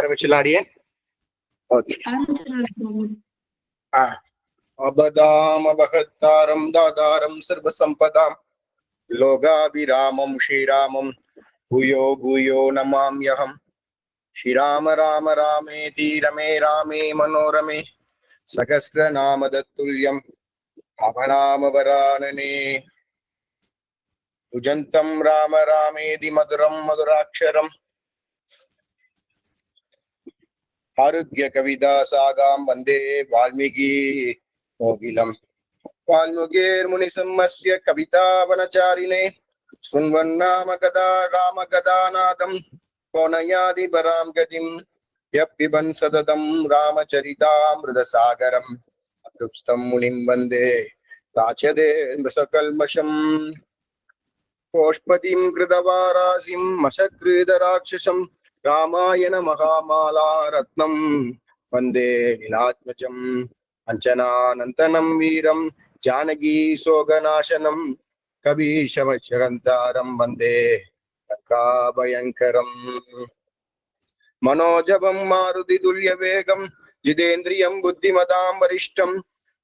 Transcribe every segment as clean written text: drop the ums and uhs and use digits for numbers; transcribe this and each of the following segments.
ஆரம்பிச்சலாடியே. அபதாம் அபகத்தாரம் தாதாரம் சர்வசம்பதாம் லோகாபிராமம் ஸ்ரீராமம் பூயோ பூயோ நமாம்யகம். ஸ்ரீராம ராம ராமேதி ரமே ராமே மனோரமே சகஸ்ரநாம தத்துல்யம் அவநாமவரானனே. உஜந்தம் ராம ராமேதி மதுரம் மதுராட்சரம் ஆருக்ய கவிதா சாகாம் வந்தே வால்மீகி கோகிலம். வால்மீகேர் முனிசம்மஸ்ய கவிதா வனச்சாரிணே சுன்வன்னாம கதா ராம கதாநாதம் கோனயாதி பராம் கதிம் யப்பிபன் சததம் ராமச்சரிதாமிருதசாகரம் அத்ருப்ஸ்தம் முனிம் வந்தே ராஜதே மிருசகல்மஷம். கோஷ்பதிம் கிருதவாராசிம் மசக்ரீதராட்சசம் ராமாயண மகாமாலா ரத்னம் வந்தே நிலாத்மஜம். அஞ்சனானந்தனம் வீரம் ஜானகி சோகநாசனம் கபீஷமச்சரந்தாரம் வந்தே லங்காபயங்கரம். மனோஜபம் மாருதி துல்ய வேகம் ஜிதேந்திரியம் புத்திமதாம் வரிஷ்டம்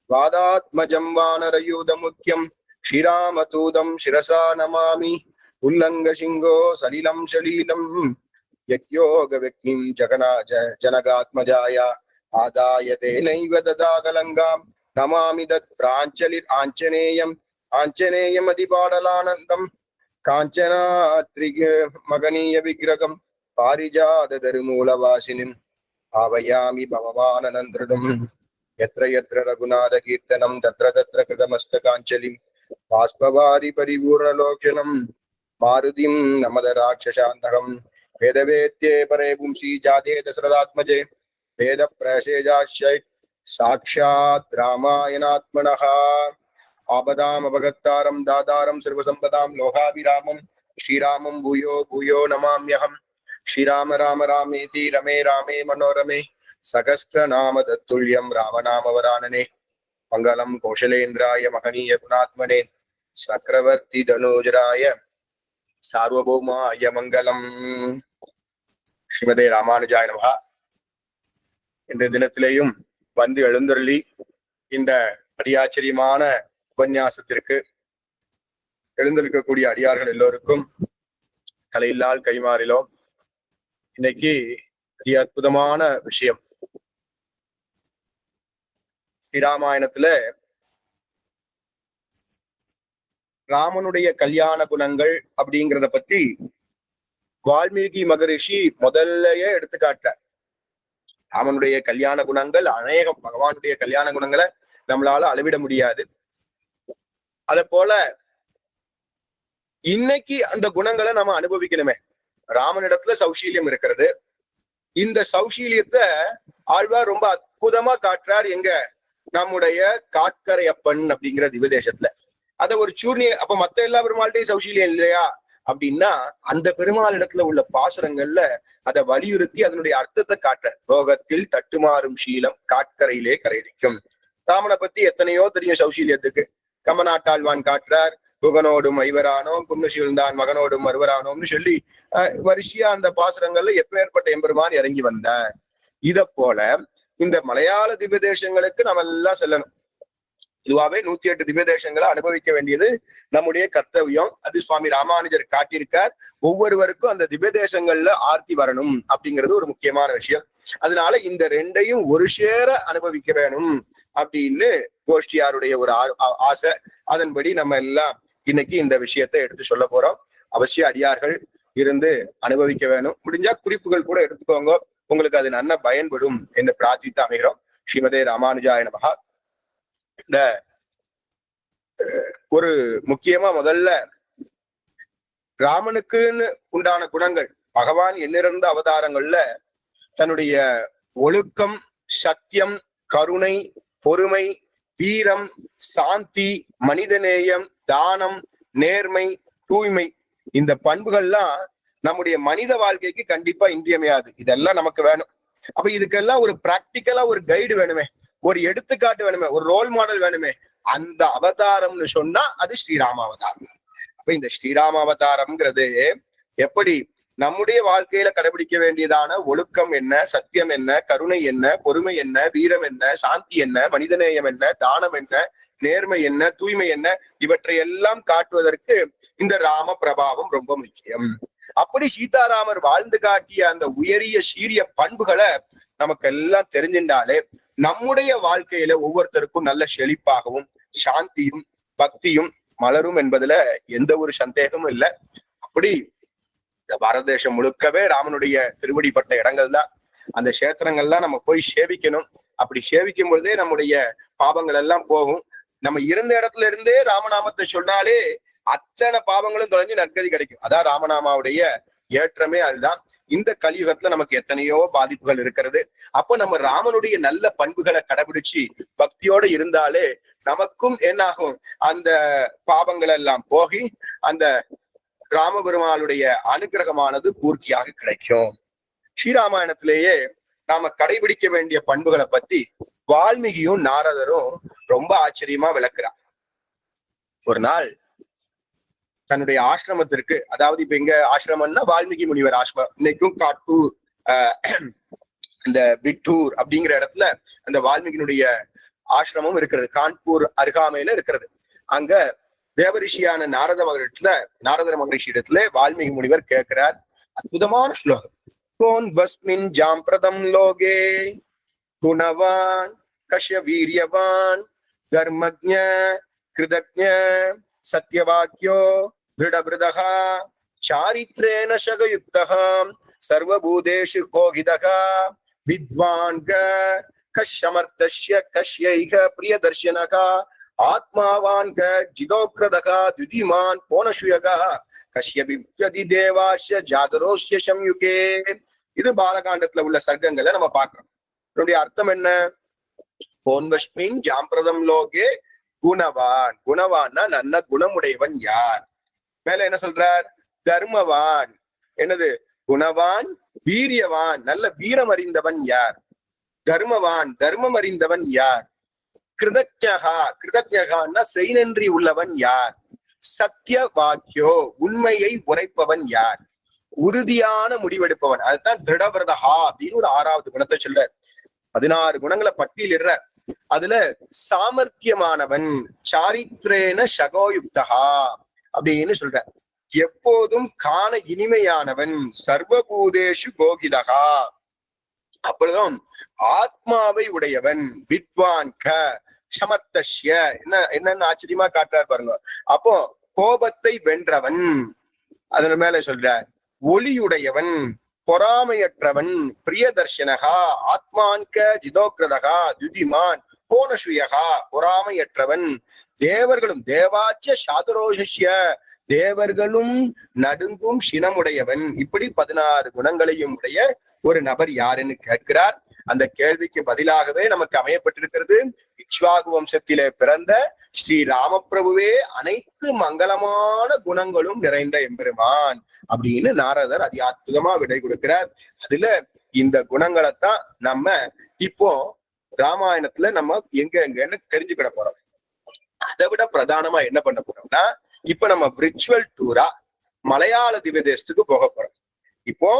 வாதாத்மஜம் வானரயூத முக்கியம் ஸ்ரீராமதூதம் சிரசா நமாமி. உல்லங்க சிங்கோ சலிலம் ஷலீலம் யக்யோக விக்னிம் ஜனகாத்மஜாய ஆதாய தேனைவ ததாகலங்காம் நமாமி தத் பிராஞ்சலிர் ஆஞ்சநேயம் ஆஞ்சநேயம் அதிபாடலானந்தம் காஞ்சனாத்ரிக மகனீய விக்கிரகம் பாரிஜாத தருமூலவாசினிம் ஆவயாமி பவமானநந்திரதும். யத்ர யத்ர ரகுநாத கீர்த்தனம் தத்ர தத்ர கிருதமஸ்தகாஞ்சலிம் பாஸ்பவாரி பரிபூர்ணலோக்ஷணம் மாருதிம் நமத ராட்சசாந்தகம். வேதவேத்யே பரே பும்சி ஜாதே தசரதாத்மஜே வேத பிரசேஜாஸ்யை சாக்ஷாத் ராமாயணாத்மனः. ஆபதாம் அபகத்தாரம் தாதாரம் சர்வசம்பதாம் லோகாபிராமம் ஸ்ரீராமம் பூயோ பூயோ நமாம்யகம். ஸ்ரீராம ராம ராமேதி ரமே ராமே மனோரமே சகஸ்ரநாம தத்துல்யம் ராமநாமவரானனே. மங்களம் கோஷலேந்திராய மகனீய குணாத்மனே சக்கரவர்த்தி தனூஜராய சார்வபௌமாய மங்களம். ஸ்ரீமதே ராமானுஜாய நமஹ. இன்றைய தினத்திலேயும் வந்து எழுந்தருளி இந்த அடியாச்சரியமான உபன்யாசத்திற்கு எழுந்திருக்கக்கூடிய அடியார்கள் எல்லோருக்கும் கலையில்லால் கைமாறிலோம். இன்னைக்கு அதி அற்புதமான விஷயம். ஸ்ரீராமாயணத்துல ராமனுடைய கல்யாண குணங்கள் அப்படிங்கிறத பற்றி வால்மீகி மகரிஷி முதல்லயே எடுத்துக்காட்டார். ராமனுடைய கல்யாண குணங்கள் அநேகம், பகவானுடைய கல்யாண குணங்களை நம்மளால அளவிட முடியாது. அத போல இன்னைக்கு அந்த குணங்களை நம்ம அனுபவிக்கணுமே. ராமனிடத்துல சௌஷீல்யம் இருக்கிறது. இந்த சௌஷீல்யத்தை ஆழ்வார் ரொம்ப அற்புதமா காட்டுறார். எங்க? நம்முடைய காட்கரையப்பன் அப்படிங்கிற திவ்யதேசத்துல. அத ஒரு சூர்ணிய, அப்ப மத்த எல்லா பெருமாள்கிட்டையும் சௌஷீல்யம் இல்லையா அப்படின்னா, அந்த பெருமாள் இடத்துல உள்ள பாசுரங்கள்ல அதை வலியுறுத்தி அதனுடைய அர்த்தத்தை காட்ட. லோகத்தில் தட்டுமாறும் சீலம் காட்கரையிலே கரையடிக்கும். ராமனை பத்தி எத்தனையோ தெரியும் சௌஷீல்யத்துக்கு. கமநாட்டாழ்வான் காட்டுறார். புகனோடும் ஐவரானோம் புண்ணுசிவந்தான் மகனோடும் மறுவரானோம்னு சொல்லி வரிசையா அந்த பாசுரங்கள்ல எப்பேற்பட்ட எம்பெருமான் இறங்கி வந்தார். இத போல இந்த மலையாள திவ்ய தேசங்களுக்கு நம்ம எல்லாம் செல்லணும். இதுவாவே 108 திவ்ய தேசங்களை அனுபவிக்க வேண்டியது நம்முடைய கர்த்தவியம். அது சுவாமி ராமானுஜர் காட்டியிருக்கார். ஒவ்வொருவருக்கும் அந்த திவ்ய தேசங்கள்ல ஆர்த்தி வரணும் அப்படிங்கிறது ஒரு முக்கியமான விஷயம். அதனால இந்த ரெண்டையும் ஒரு சேர அனுபவிக்க வேணும் அப்படின்னு கோஷ்டியாருடைய ஒரு ஆசை. அதன்படி நம்ம எல்லாம் இன்னைக்கு இந்த விஷயத்தை எடுத்து சொல்ல போறோம். அவசிய அடியார்கள் இருந்து அனுபவிக்க வேணும். முடிஞ்சா குறிப்புகள் கூட எடுத்துக்கோங்க, உங்களுக்கு அது நல்ல பயன்படும் என்று பிரார்த்தித்து அமைகிறோம். ஸ்ரீமதே ராமானுஜாய நமஹ. இந்த ஒரு முக்கியமா முதல்ல ராமனுக்குன்னு உண்டான குணங்கள், பகவான் எண்ணிறந்த அவதாரங்கள்ல தன்னுடைய ஒழுக்கம், சத்தியம், கருணை, பொறுமை, வீரம், சாந்தி, மனிதநேயம், தானம், நேர்மை, தூய்மை, இந்த பண்புகள்லாம் நம்முடைய மனித வாழ்க்கைக்கு கண்டிப்பா இன்றியமையாது. இதெல்லாம் நமக்கு வேணும். அப்ப இதுக்கெல்லாம் ஒரு பிராக்டிக்கலா ஒரு கைடு வேணுமே, ஒரு எடுத்துக்காட்டு வேணுமே, ஒரு ரோல் மாடல் வேணுமே. அந்த அவதாரம்னு சொன்னா அது ஸ்ரீராம அவதாரம். அப்ப இந்த ஸ்ரீராம அவதாரம்ங்கிறது எப்படி நம்முடைய வாழ்க்கையில கடைபிடிக்க வேண்டியதான ஒழுக்கம் என்ன, சத்தியம் என்ன, கருணை என்ன, பொறுமை என்ன, வீரம் என்ன, சாந்தி என்ன, மனிதநேயம் என்ன, தானம் என்ன, நேர்மை என்ன, தூய்மை என்ன, இவற்றை எல்லாம் காட்டுவதற்கு இந்த ராம பிரபாவம் ரொம்ப முக்கியம். அப்படி சீதாராமர் வாழ்ந்து காட்டிய அந்த உயரிய சீரிய பண்புகளை நமக்கு எல்லாம் தெரிஞ்சின்றாலே நம்முடைய வாழ்க்கையில ஒவ்வொருத்தருக்கும் நல்ல செழிப்பாகவும் சாந்தியும் பக்தியும் மலரும் என்பதுல எந்த ஒரு சந்தேகமும் இல்லை. அப்படி இந்த பாரத தேசம் முழுக்கவே ராமனுடைய திருவடிப்பட்ட இடங்கள் தான். அந்த கஷேத்திரங்கள்லாம் நம்ம போய் சேவிக்கணும். அப்படி சேவிக்கும் பொழுதே நம்முடைய பாவங்கள் எல்லாம் போகும். நம்ம இருந்த இடத்துல இருந்தே ராமநாமத்தை சொன்னாலே அத்தனை பாவங்களும் தொலைஞ்சு நற்கதி கிடைக்கும். அதான் ராமநாமாவுடைய ஏற்றமே அதுதான். இந்த கலியுகத்துல நமக்கு எத்தனையோ பாதிப்புகள் இருக்கிறது. அப்போ நம்ம ராமனுடைய நல்ல பண்புகளை கடைபிடிச்சு பக்தியோட இருந்தாலே நமக்கும் என்னாகும், அந்த பாவங்கள் எல்லாம் போகி அந்த ராமபெருமாளுடைய அனுகிரகமானது பூர்த்தியாக கிடைக்கும். ஸ்ரீராமாயணத்திலேயே நாம கடைபிடிக்க வேண்டிய பண்புகளை பத்தி வால்மீகியும் நாரதரும் ரொம்ப ஆச்சரியமா விளக்குறார். ஒரு நாள் தன்னுடைய ஆசிரமத்திற்கு, அதாவது இப்ப எங்க ஆசிரமம்னா வால்மீகி முனிவர் ஆசிரமம், இன்னைக்கும் காட்டூர் இந்த பிட்டூர் அப்படிங்கிற இடத்துல அந்த வால்மீகியினுடைய ஆசிரமம் இருக்கிறது. கான்பூர் அருகாமையில இருக்கிறது. அங்க தேவரிஷியான நாரதர மகரிஷி இடத்துல வால்மீகி முனிவர் கேட்கிறார். அற்புதமான ஸ்லோகம். கோன் பஸ்மின் ஜாம்பிரதம் லோகே குணவான் கஷ்ய வீரியவான் தர்மஜ்ஞ கிருதஜ்ஞ சத்யவாக்யோ திருடபிருதஹா சாரித்ரேன சகயுக்தஹா சர்வபூதேஷு கோகிதஹா வித்வான் கஷ்யமர்த்தஸ்ய கஷ்யைக பிரியதர்ஷனகா ஆத்மாவான் ஜிதோக்ரதகா துதிமான் கோணசுயகா கஷ்யபிப்யதி தேவாஸ்ய ஜாதரோஸ்ய சம்யுகே. இது பாலகாண்டத்துல உள்ள சர்க்கங்களை நம்ம பார்க்கிறோம். இதனுடைய அர்த்தம் என்ன? கோன்வஸ்மின் ஜாம்பிரதம் லோகே குணவான். குணவான்னா நல்ல குணமுடையவன் யார்? மேல என்ன சொல்றார்? தர்மவான். என்னது? குணவான். வீரியவான், நல்ல வீரம் அறிந்தவன் யார்? தர்மவான், தர்மம் அறிந்தவன் யார்? கிருதஜ்ஞகா, கிருதஜ்ஞகான்னா செய்நன்றி உள்ளவன் யார்? சத்திய வாக்கியோ, உண்மையை உரைப்பவன் யார்? உறுதியான முடிவெடுப்பவன். அதுதான் திருடபிரதஹா அப்படின்னு ஒரு 6வது குணத்தை சொல்ற. 16 குணங்களை பட்டியலிடுற. அதுல சாமர்த்தியமானவன், சாரித்ரேன சகோயுக்தகா அப்படின்னு சொல்ற. எப்போதும் காண இனிமையானவன், சர்வபூதேஷு கோகிதகா, அப்பொழுதும் ஆத்மாவை உடையவன், வித்வான் சமர்த்தஸ்ய. என்னன்னு ஆச்சரியமா காட்டுறார் பாருங்க. அப்போ கோபத்தை வென்றவன், அதன் மேல சொல்றார். ஒளியுடையவன், பொறாமையற்றவன், பிரியதர்ஷனகா, ஆத்மான்க ஜிதோக்ரதகா, துதிமான் கோணசுயகா, பொறாமையற்றவன், தேவர்களும் தேவாச்ச சாதரோஷிய, தேவர்களும் நடுங்கும் சினமுடையவன். இப்படி 16 குணங்களையும் உடைய ஒரு நபர் யாருன்னு கேட்கிறார். அந்த கேள்விக்கு பதிலாகவே நமக்கு அமையப்பட்டிருக்கிறது, இக்ஷ்வாகு வம்சத்திலே பிறந்த ஸ்ரீ ராமபிரபுவே அனைத்து மங்களமான குணங்களும் நிறைந்த எம்பெருமான் அப்படின்னு நாரதர் அதி அற்புதமா விடை கொடுக்கிறார். அதுல இந்த குணங்களைத்தான் நம்ம இப்போ ராமாயணத்துல நம்ம எங்கன்னு தெரிஞ்சுக்கிட போறோம். அதை விட பிரதானமா என்ன பண்ண போறோம்னா, இப்ப நம்ம விர்ச்சுவல் டூரா மலையாள திவ்ய தேசத்துக்கு போக போறோம். இப்போ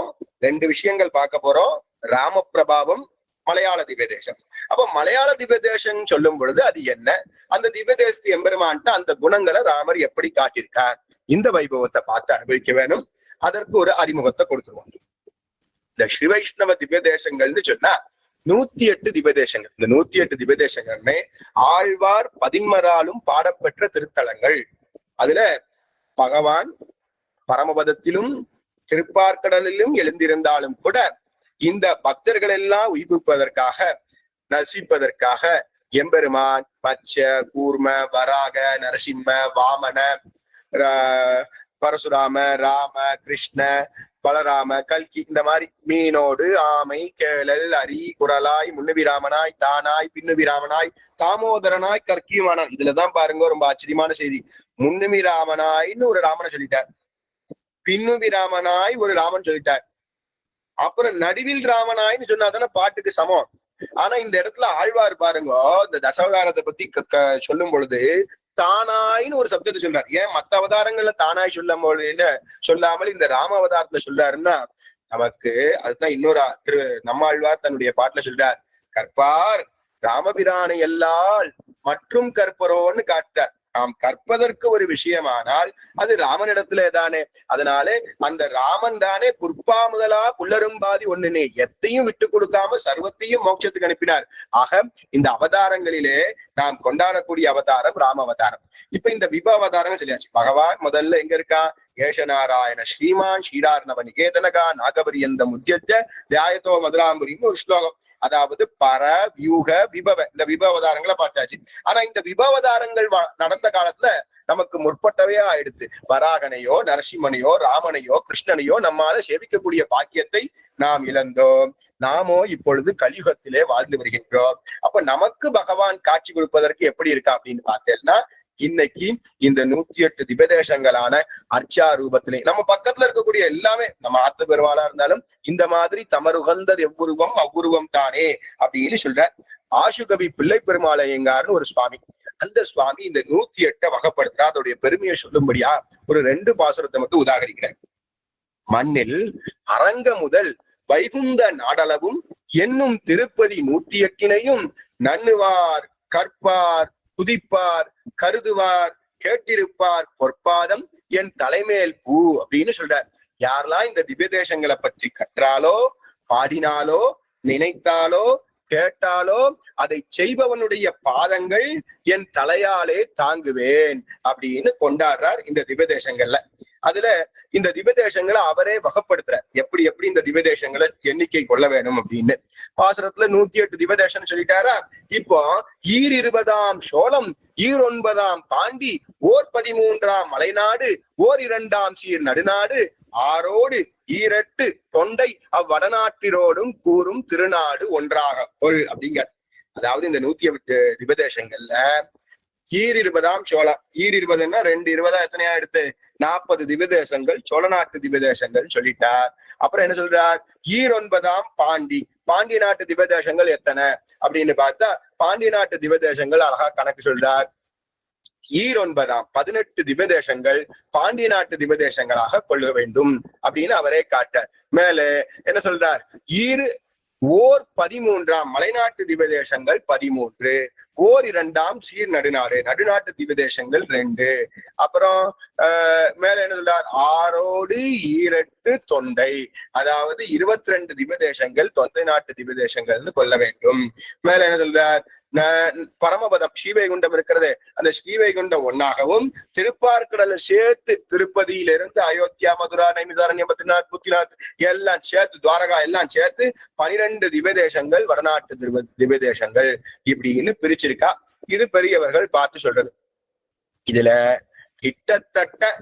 2 விஷயங்கள் பார்க்க போறோம். ராம பிரபாவம், மலையாள திவ்ய தேசம். அப்ப மலையாள திவ்ய தேசம் சொல்லும் பொழுது அது என்ன, அந்த திவ்ய தேசத்து எம்பெருமான்ட்டு அந்த குணங்களை ராமர் எப்படி காட்டியிருக்கார், இந்த வைபவத்தை பார்த்து அனுபவிக்க வேணும். அதற்கு ஒரு அறிமுகத்தை கொடுத்துருவோம். இந்த ஸ்ரீ வைஷ்ணவ திவ்ய தேசங்கள்னு சொன்னா 108 திவ்ய தேசங்கள். இந்த 108 திவ்ய தேசங்கள்மே ஆழ்வார் 11ஆலும் பாடப்பெற்ற திருத்தலங்கள். அதுல பகவான் பரமபதத்திலும் திருப்பார்க்கடலிலும் எழுந்திருந்தாலும் கூட இந்த பக்தர்கள் எல்லாம் உயிர்ப்பிப்பதற்காக, நசிப்பதற்காக எம்பெருமான் மச்ச, கூர்ம, வராக, நரசிம்ம, வாமன, பரசுராம, ராம, கிருஷ்ண, பலராம, கல்கி, இந்த மாதிரி மீனோடு ஆமை, கேளல், அரி, குரலாய், முன்னுவிராமனாய், தானாய், பின்னுவிராமனாய், தாமோதரனாய், கற்கியுமானான். இதுலதான் பாருங்க ரொம்ப ஆச்சரியமான செய்தி. முன்னுவிராமனாய்ன்னு ஒரு ராமனை சொல்லிட்டார், பின்னுவிராமனாய் ஒரு ராமன் சொல்லிட்டார், அப்புறம் நடுவில் ராமனாய்ன்னு சொன்னாதானே பாட்டுக்கு சமம். ஆனா இந்த இடத்துல ஆழ்வார் பாருங்க, இந்த தசாவதாரத்தை பத்தி சொல்லும் பொழுது தானாயின்னு ஒரு சப்தத்தை சொல்றார். ஏன் மத்த அவதாரங்கள்ல தானாய் சொல்லாமல் இந்த ராம அவதாரத்துல சொல்றாருன்னா, நமக்கு அதுதான் இன்னொரு நம்மாழ்வார் தன்னுடைய பாட்டுல சொல்றார், கற்பார் ராமபிரானை எல்லால் மற்றும் கற்பரோன்னு காட்டார். நாம் கற்பதற்கு ஒரு விஷயமானால் அது ராமனிடத்துல தானே. அதனாலே அந்த ராமன் தானே புற்பா முதலா புல்லரும்பாதி ஒண்ணுனே எத்தையும் விட்டு கொடுக்காம சர்வத்தையும் மோட்சத்துக்கு அனுப்பினார். ஆக இந்த அவதாரங்களிலே நாம் கொண்டாடக்கூடிய அவதாரம் ராம அவதாரம். இப்ப இந்த விப அவதாரம் சொல்லியாச்சு. பகவான் முதல்ல எங்க இருக்கா? ஏஷநாராயண ஸ்ரீமான் ஸ்ரீரார்ணவ நிகேதனகா நாகபரியந்த முத்தியஜ தியாயத்தோ மதுராம்புரின்னு ஒரு ஸ்லோகம். அதாவது பர வியூக விபவ, இந்த விபவதாரங்களை பார்த்தாச்சு. ஆனா இந்த விபவதாரங்கள் நடந்த காலத்துல நமக்கு முற்பட்டவே ஆயிடுத்து. வராகனையோ நரசிம்மனையோ ராமனையோ கிருஷ்ணனையோ நம்மால சேவிக்கக்கூடிய பாக்கியத்தை நாம் இழந்தோம். நாமோ இப்பொழுது கலியுகத்திலே வாழ்ந்து வருகின்றோம். அப்ப நமக்கு பகவான் காட்சி கொடுப்பதற்கு எப்படி இருக்கா அப்படின்னு பார்த்தேன்னா, இன்னைக்கு இந்த 108 திவ்யதேசங்களான அர்ச்சா ரூபத்திலே நம்ம பக்கத்துல இருக்கக்கூடிய எல்லாமே நம்ம ஆத்த பெருமாளா இருந்தாலும் இந்த மாதிரி தமருகந்தது எவ்வுருவம் அவ்வுருவம் தானே அப்படின்னு சொல்ற. ஆசுகவி பிள்ளை பெருமாளையங்கார்னு ஒரு சுவாமி, அந்த சுவாமி இந்த 108 வகைப்படுத்துறா. அதோடைய பெருமையை சொல்லும்படியா ஒரு 2 பாசுரத்தை மட்டும் உதாகரிக்கிறேன். மண்ணில் அரங்க முதல் வைகுந்த நாடளவும் என்னும் திருப்பதி 108 நன்னுவார் கற்பார் துதிப்பார் கருதுவார் கேட்டிருப்பார் பொற்பாதம் என் தலைமேல் பூ அப்படின்னு சொல்றார். யாரெல்லாம் இந்த திவ்ய தேசங்களை பற்றி கற்றாலோ பாடினாலோ நினைத்தாலோ கேட்டாலோ அதை செய்பவனுடைய பாதங்கள் என் தலையாலே தாங்குவேன் அப்படின்னு கொண்டாடுறார் இந்த திவ்ய தேசங்கள்ல. அதுல இந்த திவ்ய தேசங்களை அவரே வகைப்படுத்துறார், எப்படி எப்படி இந்த திவ்ய தேசங்களை எண்ணிக்கை கொள்ள வேணும் அப்படின்னு. பாசுரத்துல 108 திவ்ய தேசம் சொல்லிட்டாரா. இப்போ 20 சோழம் 9 பாண்டி 13 மலைநாடு 2 சீர் நடுநாடு 6 8 தொண்டை அவ்வடநாட்டிரோடும் கூறும் திருநாடு ஒன்றாக கொள் அப்படிங்க. அதாவது இந்த 108 திவ்யதேசங்கள்ல 20 சோழம், 20ன்னா 2 20 எத்தனையா எடுத்து 40 திவ்யதேசங்கள் சோழ நாட்டு திவ்யதேசங்கள் சொல்லிட்டார். அப்புறம் என்ன சொல்றார்? 9 பாண்டி, பாண்டி நாட்டு திவ்யதேசங்கள் எத்தனை அப்படின்னு பார்த்தா பாண்டி நாட்டு திவ்யதேசங்கள் அழகா கணக்கு சொல்றார். 9 18 திவ்யதேசங்கள் பாண்டிய நாட்டு திவ்யதேசங்களாக கொள்ள வேண்டும் அப்படின்னு அவரே காட்டார். மேல என்ன சொல்றார்? 13 மலைநாட்டு திவ்யதேசங்கள் 13, 2 சீர் நடுநாடு நடுநாட்டு திவ்யதேசங்கள் 2. அப்புறம் மேல என்ன சொல்றார்? 6 8 தொண்டை, அதாவது 22 திவ்யதேசங்கள் தொண்டை நாட்டு திவ்யதேசங்கள்னு கொள்ள வேண்டும். மேல என்ன சொல்றார்? பரமபதம் ஸ்ரீவைகுண்டம் இருக்கிறது, அந்த ஸ்ரீவைகுண்டம் ஒன்னாகவும் திருப்பார்கடலை சேர்த்து திருப்பதியிலிருந்து அயோத்தியா மதுரா நைமிசாரண்யம் பத்ரிநாத் புத்திநாத் எல்லாம் சேர்த்து துவாரகா எல்லாம் சேர்த்து 12 திவ்யதேசங்கள் வடநாட்டு திவ்யதேசங்கள் இப்படின்னு பிரிச்சிருக்கா. இது பெரியவர்கள் பார்த்து சொல்றது. இதுல கிட்டத்தட்ட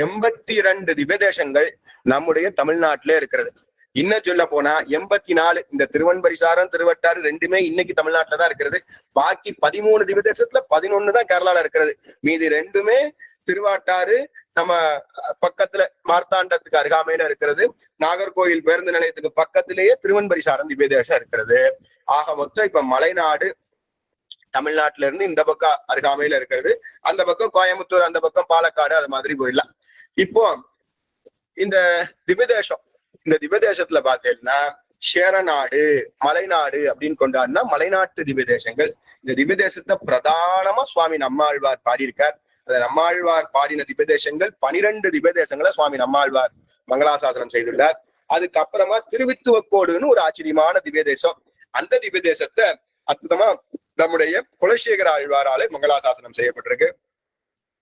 82 திவ்யதேசங்கள் நம்முடைய தமிழ்நாட்டிலே இருக்கிறது. இன்னும் சொல்ல போனா 84 இந்த திருவன்பரிசாரம் திருவட்டாறு 2மே இன்னைக்கு தமிழ்நாட்டுல தான் இருக்கிறது. பாக்கி 13 திவ்யதேசத்துல 11 தான் கேரளால இருக்கிறது. மீதி 2மே திருவாட்டாறு நம்ம பக்கத்துல மார்த்தாண்டத்துக்கு அருகாமையில இருக்கிறது. நாகர்கோயில் பேருந்து நிலையத்துக்கு பக்கத்திலேயே திருவன்பரிசாரம் திவ்யதேசம் இருக்கிறது. ஆக மொத்தம் இப்ப மலைநாடு தமிழ்நாட்டுல இருந்து இந்த பக்கம் அருகாமையில இருக்கிறது, அந்த பக்கம் கோயம்புத்தூர், அந்த பக்கம் பாலக்காடு, அது மாதிரி போயிடலாம். இப்போ இந்த திவ்யதேசம், இந்த திவ்யதேசத்துல பார்த்தீங்கன்னா சேரநாடு மலைநாடு அப்படின்னு கொண்டாடினா மலைநாட்டு திவ்யதேசங்கள். இந்த திவ்யதேசத்தை பிரதானமா சுவாமி நம்மாழ்வார் பாடியிருக்கார். அந்த நம்மாழ்வார் பாடின திவ்யதேசங்கள் 12 திவ்யதேசங்களை சுவாமி நம்மாழ்வார் மங்களாசாசனம் செய்துள்ளார். அதுக்கப்புறமா திருவித்துவக்கோடுன்னு ஒரு ஆச்சரியமான திவ்யதேசம். அந்த திவ்யதேசத்தை அற்புதமா நம்முடைய குலசேகர ஆழ்வாராலே மங்களாசாசனம் செய்யப்பட்டிருக்கு.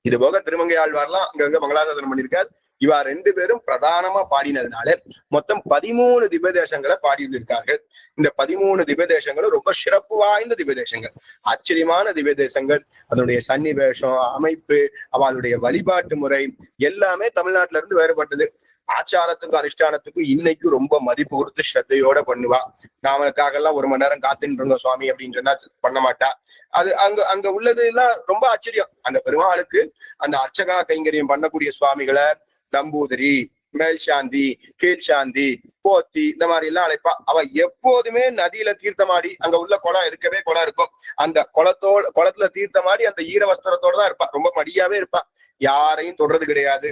இது போக திருமங்கை ஆழ்வார்லாம் அங்கங்க மங்களாசாசனம் பண்ணியிருக்கார். இவா 2 பேரும் பிரதானமா பாடினதுனால மொத்தம் 13 திவ்யதேசங்களை பாடியிருக்கார்கள். இந்த 13 திவ்யதேசங்களும் ரொம்ப சிறப்பு வாய்ந்த திவ்யதேசங்கள், ஆச்சரியமான திவ்யதேசங்கள். அதனுடைய சன்னிவேஷம், அமைப்பு, அவளுடைய வழிபாட்டு முறை எல்லாமே தமிழ்நாட்டுல இருந்து வேறுபட்டது. ஆச்சாரத்துக்கும் அனுஷ்டானத்துக்கும் இன்னைக்கும் ரொம்ப மதிப்பு கொடுத்து ஸ்ரத்தையோட பண்ணுவா. நாமளுக்காக எல்லாம் 1 மணி நேரம் காத்துட்டு இருந்தோம் சுவாமி அப்படின்னு சொன்னா பண்ண மாட்டா. அது அங்க உள்ளது எல்லாம் ரொம்ப ஆச்சரியம். அந்த பெருமாளுக்கு அந்த அர்ச்சகா கைங்கரியம் பண்ணக்கூடிய சுவாமிகளை நம்பூதிரி, மேல் சாந்தி, கீழ் சாந்தி, போத்தி, இந்த மாதிரி எல்லாம் அழைப்பா. அவ எப்போதுமே நதியில தீர்த்தமாடி, அங்க உள்ள குளம் எதுக்கவே குளம் இருக்கும், அந்த குளத்துல தீர்த்தமாடி அந்த ஈர வஸ்திரத்தோட தான் இருப்பா. ரொம்ப மடியாவே இருப்பா, யாரையும் தொடறது கிடையாது.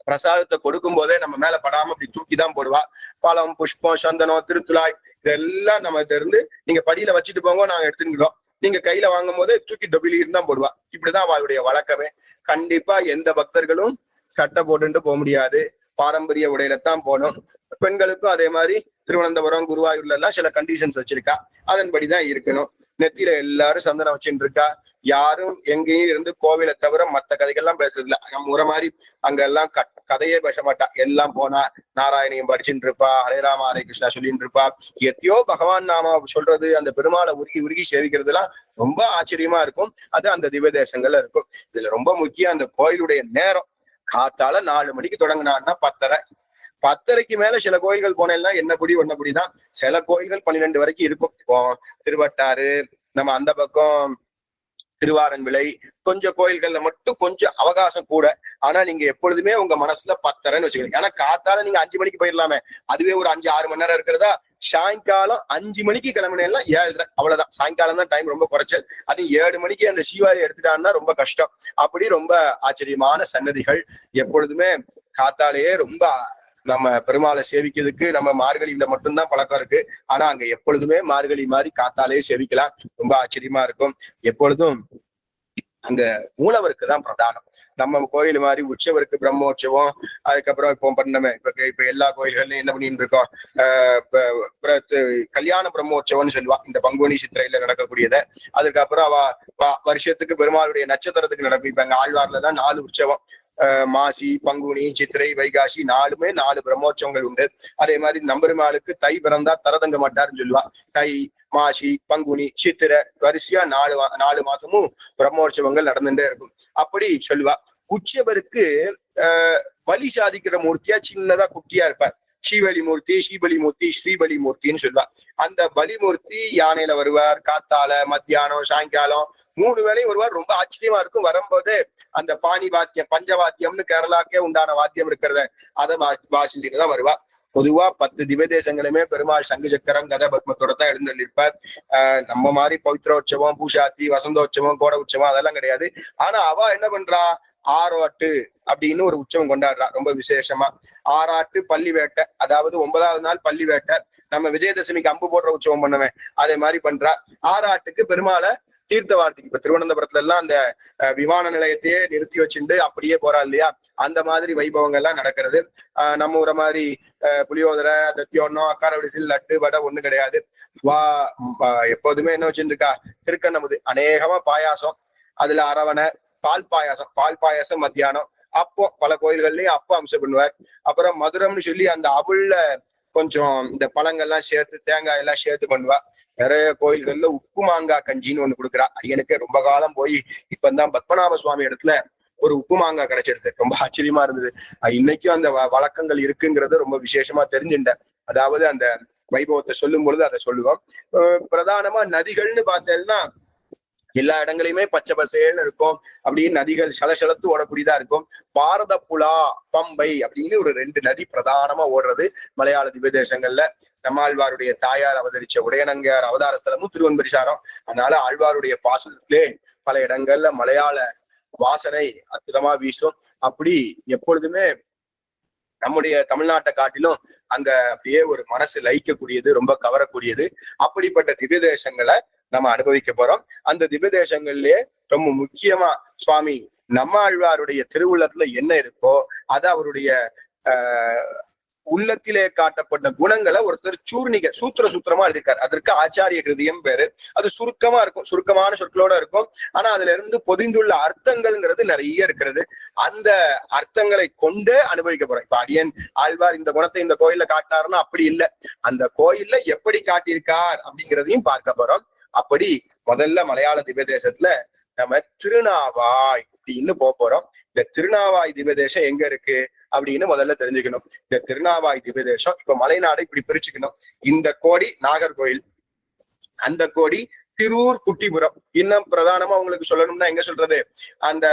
பிரசாதத்தை கொடுக்கும் போதே நம்ம மேல படாம அப்படி தூக்கிதான் போடுவா. பழம், புஷ்பம், சந்தனம், திருத்துழாய் இதெல்லாம் நம்ம இருந்து நீங்க படியில வச்சுட்டு போங்க, நாங்க எடுத்துக்கிட்டோம், நீங்க கையில வாங்கும் போதே தூக்கி டொபிலின்னு தான் போடுவா. இப்படிதான் அவளுடைய வழக்கமே. கண்டிப்பா எந்த பக்தர்களும் சட்டை போட்டுட்டு போக முடியாது, பாரம்பரிய உடையில போகணும். பெண்களுக்கும் அதே மாதிரி திருவனந்தபுரம், குருவாயூர்ல எல்லாம் சில கண்டிஷன்ஸ் வச்சிருக்கா, அதன்படிதான் இருக்கணும். நெத்தியில எல்லாரும் சந்தனம் வச்சுட்டு இருக்கா. யாரும் எங்கேயும் இருந்து கோவிலை தவிர மத்த கதைகள்லாம் பேசுறது இல்ல. நம்ம முறை மாதிரி அங்க எல்லாம் கதையே பேச மாட்டா. எல்லாம் போனா நாராயணியம் படிச்சுட்டு இருப்பா, ஹரே ராம ஹரே கிருஷ்ணா சொல்லிட்டு இருப்பா. எத்தையோ பகவான் நாம சொல்றது, அந்த பெருமாளை உருகி உருகி சேவிக்கிறது எல்லாம் ரொம்ப ஆச்சரியமா இருக்கும். அது அந்த திவ்ய தேசங்கள்ல இருக்கும். இதுல ரொம்ப முக்கியம் அந்த கோயிலுடைய நேரம். காத்தால 4 மணிக்கு தொடங்கினான்னா 10:30 மேல சில கோயில்கள் போனேன்னா ஒன்னபடிதான். சில கோயில்கள் 12 வரைக்கும் இருக்கும். இப்போ திருவட்டாறு, நம்ம அந்த பக்கம் திருவாரன்விளை, கொஞ்சம் கோயில்கள்ல மட்டும் கொஞ்சம் அவகாசம் கூட. ஆனா நீங்க எப்பொழுதுமே உங்க மனசுல 10:30ன்னு வச்சுக்கோங்க. ஏன்னா காத்தால நீங்க 5 மணிக்கு போயிடலாமே, அதுவே ஒரு 5-6 மணி நேரம் இருக்கிறதா. சாயங்காலம் 5 மணிக்கு கிளம்பினேன்னா 7:30, அவ்வளவுதான். சாயங்காலம் தான் டைம் ரொம்ப குறைச்சல். அது 7 மணிக்கு அந்த சிவாயை எடுத்துட்டான்னா ரொம்ப கஷ்டம். அப்படி ரொம்ப ஆச்சரியமான சன்னதிகள். எப்பொழுதுமே காத்தாலேயே ரொம்ப நம்ம பெருமாளை சேவிக்கிறதுக்கு நம்ம மார்கழியில மட்டும்தான் பழக்கம் இருக்கு. ஆனா அங்க எப்பொழுதுமே மார்கழி மாதிரி காத்தாலே சேவிக்கலாம். ரொம்ப ஆச்சரியமா இருக்கும். எப்பொழுதும் அங்க மூலவருக்கு தான் பிரதானம். நம்ம கோயில் மாதிரி உற்சவருக்கு பிரம்மோற்சவம், அதுக்கப்புறம் இப்போ பண்ணமே இப்ப எல்லா கோயில்கள்லயும் என்ன பண்ணிட்டு இருக்கோம், கல்யாண பிரம்மோற்சவம்னு சொல்லுவா, இந்த பங்குனி சித்திரையில நடக்கக்கூடியதை. அதுக்கப்புறம் அவ வருஷத்துக்கு பெருமாளுடைய நட்சத்திரத்துக்கு நடக்கும். இப்ப எங்க ஆழ்வார்லதான் 4 உற்சவம், மாசி, பங்குனி, சித்திரை, வைகாசி 4 பிரம்மோற்சவங்கள் உண்டு. அதே மாதிரி நம்பெருமாளுக்கு தை பிறந்தா தரதங்க மாட்டாருன்னு சொல்லுவா. தை, மாசி, பங்குனி, சித்திரை வரிசையா 4 மாசமும் பிரம்மோற்சவங்கள் நடந்துட்டே இருக்கும். அப்படி சொல்லுவா. உற்சவருக்கு பலி சாதிக்கிற மூர்த்தியா சின்னதா குட்டியா இருப்பார். ஸ்ரீபலிமூர்த்தி, ஸ்ரீபலிமூர்த்தின்னு சொல்லுவா. அந்த பலிமூர்த்தி யானையில வருவார். காத்தால, மத்தியானம், சாயங்காலம் 3 வேளையும் வருவார். ரொம்ப ஆச்சரியமா இருக்கும். வரும்போது அந்த பாணி வாத்தியம், பஞ்சவாத்தியம்னு கேரளாக்கே உண்டான வாத்தியம் இருக்கிறத அதை வாசிச்சுட்டு தான் வருவா. பொதுவா 10 திவ்ய தேசங்களுமே பெருமாள் சங்கு சக்கரம் கதை பத்மத்தோட தான் எழுந்தள்ளிருப்பார். நம்ம மாதிரி பவித்ரோற்சவம், பூஷாத்தி, வசந்தோற்சவம், கோட உற்சவம் அதெல்லாம் கிடையாது. ஆனா அவ என்ன பண்றா, ஆரோட்டு அப்படின்னு ஒரு உற்சவம் கொண்டாடுறா ரொம்ப விசேஷமா. ஆறாட்டு பள்ளி வேட்டை, அதாவது 9வது நாள் பள்ளி வேட்டை. நம்ம விஜயதசமிக்கு அம்பு போடுற உற்சவம் பண்ணுவேன், அதே மாதிரி பண்றா. ஆறாட்டுக்கு பெருமாளை தீர்த்தவார்த்திக்கு, இப்ப திருவனந்தபுரத்துல எல்லாம் அந்த விமான நிலையத்தையே நிறுத்தி வச்சுட்டு அப்படியே போறா இல்லையா, அந்த மாதிரி வைபவங்கள் எல்லாம் நடக்கிறது. நம்ம ஊர மாதிரி புளியோதரை, தத்தியோன்னம், அக்கார விடிசில், லட்டு, வடை ஒண்ணும் கிடையாது. எப்போதுமே என்ன வச்சுருக்கா, திருக்கண்ணமுது, அநேகமா பாயாசம், அதுல அரவணை, பால் பாயாசம் மத்தியானம். அப்போ பல கோயில்கள்லயும் அப்போ அம்சம் பண்ணுவார். அப்புறம் மதுரம்னு சொல்லி அந்த அவுள்ள கொஞ்சம் இந்த பழங்கள்லாம் சேர்த்து, தேங்காய் எல்லாம் சேர்த்து பண்ணுவா. நிறைய கோயில்கள்ல உப்பு மாங்காய் கஞ்சின்னு ஒண்ணு கொடுக்குறா. அடியனுக்கு ரொம்ப காலம் போய் இப்பதான் பத்மநாப சுவாமி இடத்துல ஒரு உப்பு மாங்காய் கிடைச்சிடுது. ரொம்ப ஆச்சரியமா இருந்தது. இன்னைக்கும் அந்த வழக்கங்கள் இருக்குங்கிறது ரொம்ப விசேஷமா தெரிஞ்சுட்டேன். அதாவது அந்த வைபவத்தை சொல்லும் பொழுது அதை சொல்லுவோம். பிரதானமா நதிகள்னு பார்த்தேன்னா எல்லா இடங்களையுமே பச்சை பசேல்னு இருக்கும். அப்படின்னு நதிகள் சலசலத்து ஓடக்கூடியதா இருக்கும். பாரத புலா, பம்பை அப்படின்னு ஒரு 2 நதி பிரதானமா ஓடுறது மலையாள திவ்ய தேசங்கள்ல. நம்மாழ்வாருடைய தாயார் அவதரிச்ச உடையனங்கார் அவதார ஸ்தலமும் திருவன்பரிசாரம். அதனால ஆழ்வாருடைய பாசனத்திலே பல இடங்கள்ல மலையாள வாசனை அற்புதமா வீசும். அப்படி எப்பொழுதுமே நம்முடைய தமிழ்நாட்டை காட்டிலும் அங்க அப்படியே ஒரு மனசு லயிக்கக்கூடியது, ரொம்ப கவரக்கூடியது. அப்படிப்பட்ட திவ்ய தேசங்களை நம்ம அனுபவிக்க போறோம். அந்த திவ்ய தேசங்கள்லயே ரொம்ப முக்கியமா சுவாமி நம்மாழ்வாருடைய திருவுள்ளத்துல என்ன இருக்கோ அது அவருடைய உள்ளத்திலே காட்டப்பட்ட குணங்களை ஒருத்தர் சூத்திரமா எழுதியிருக்காரு. அதற்கு ஆச்சாரிய கிருதியம் பேரு. அது சுருக்கமா இருக்கும், சுருக்கமான சொற்களோட இருக்கும். ஆனா அதுல இருந்து பொதிந்துள்ள அர்த்தங்கள்ங்கிறது நிறைய இருக்கிறது. அந்த அர்த்தங்களை கொண்டு அனுபவிக்க போறோம். இப்ப அடியன் ஆழ்வார் இந்த குணத்தை இந்த கோயில்ல காட்டினாருன்னா அப்படி இல்லை, அந்த கோயில்ல எப்படி காட்டியிருக்கார் அப்படிங்கிறதையும் பார்க்க போறோம். அப்படி முதல்ல மலையாள திவ்ய தேசத்துல நம்ம திருநாவாய் அப்படின்னு போறோம். இந்த திருநாவாய் திவ்ய தேசம் எங்க இருக்கு அப்படின்னு முதல்ல தெரிஞ்சுக்கணும். இந்த திருநாவாய் திவ்ய தேசம் இப்ப மலைநாடு இப்படி பிரிச்சுக்கணும். இந்த கோடி நாகர்கோயில், அந்த கோடி திருவூர் குட்டிபுரம். இன்னும் பிரதானமா உங்களுக்கு சொல்லணும்னா எங்க சொல்றது, அந்த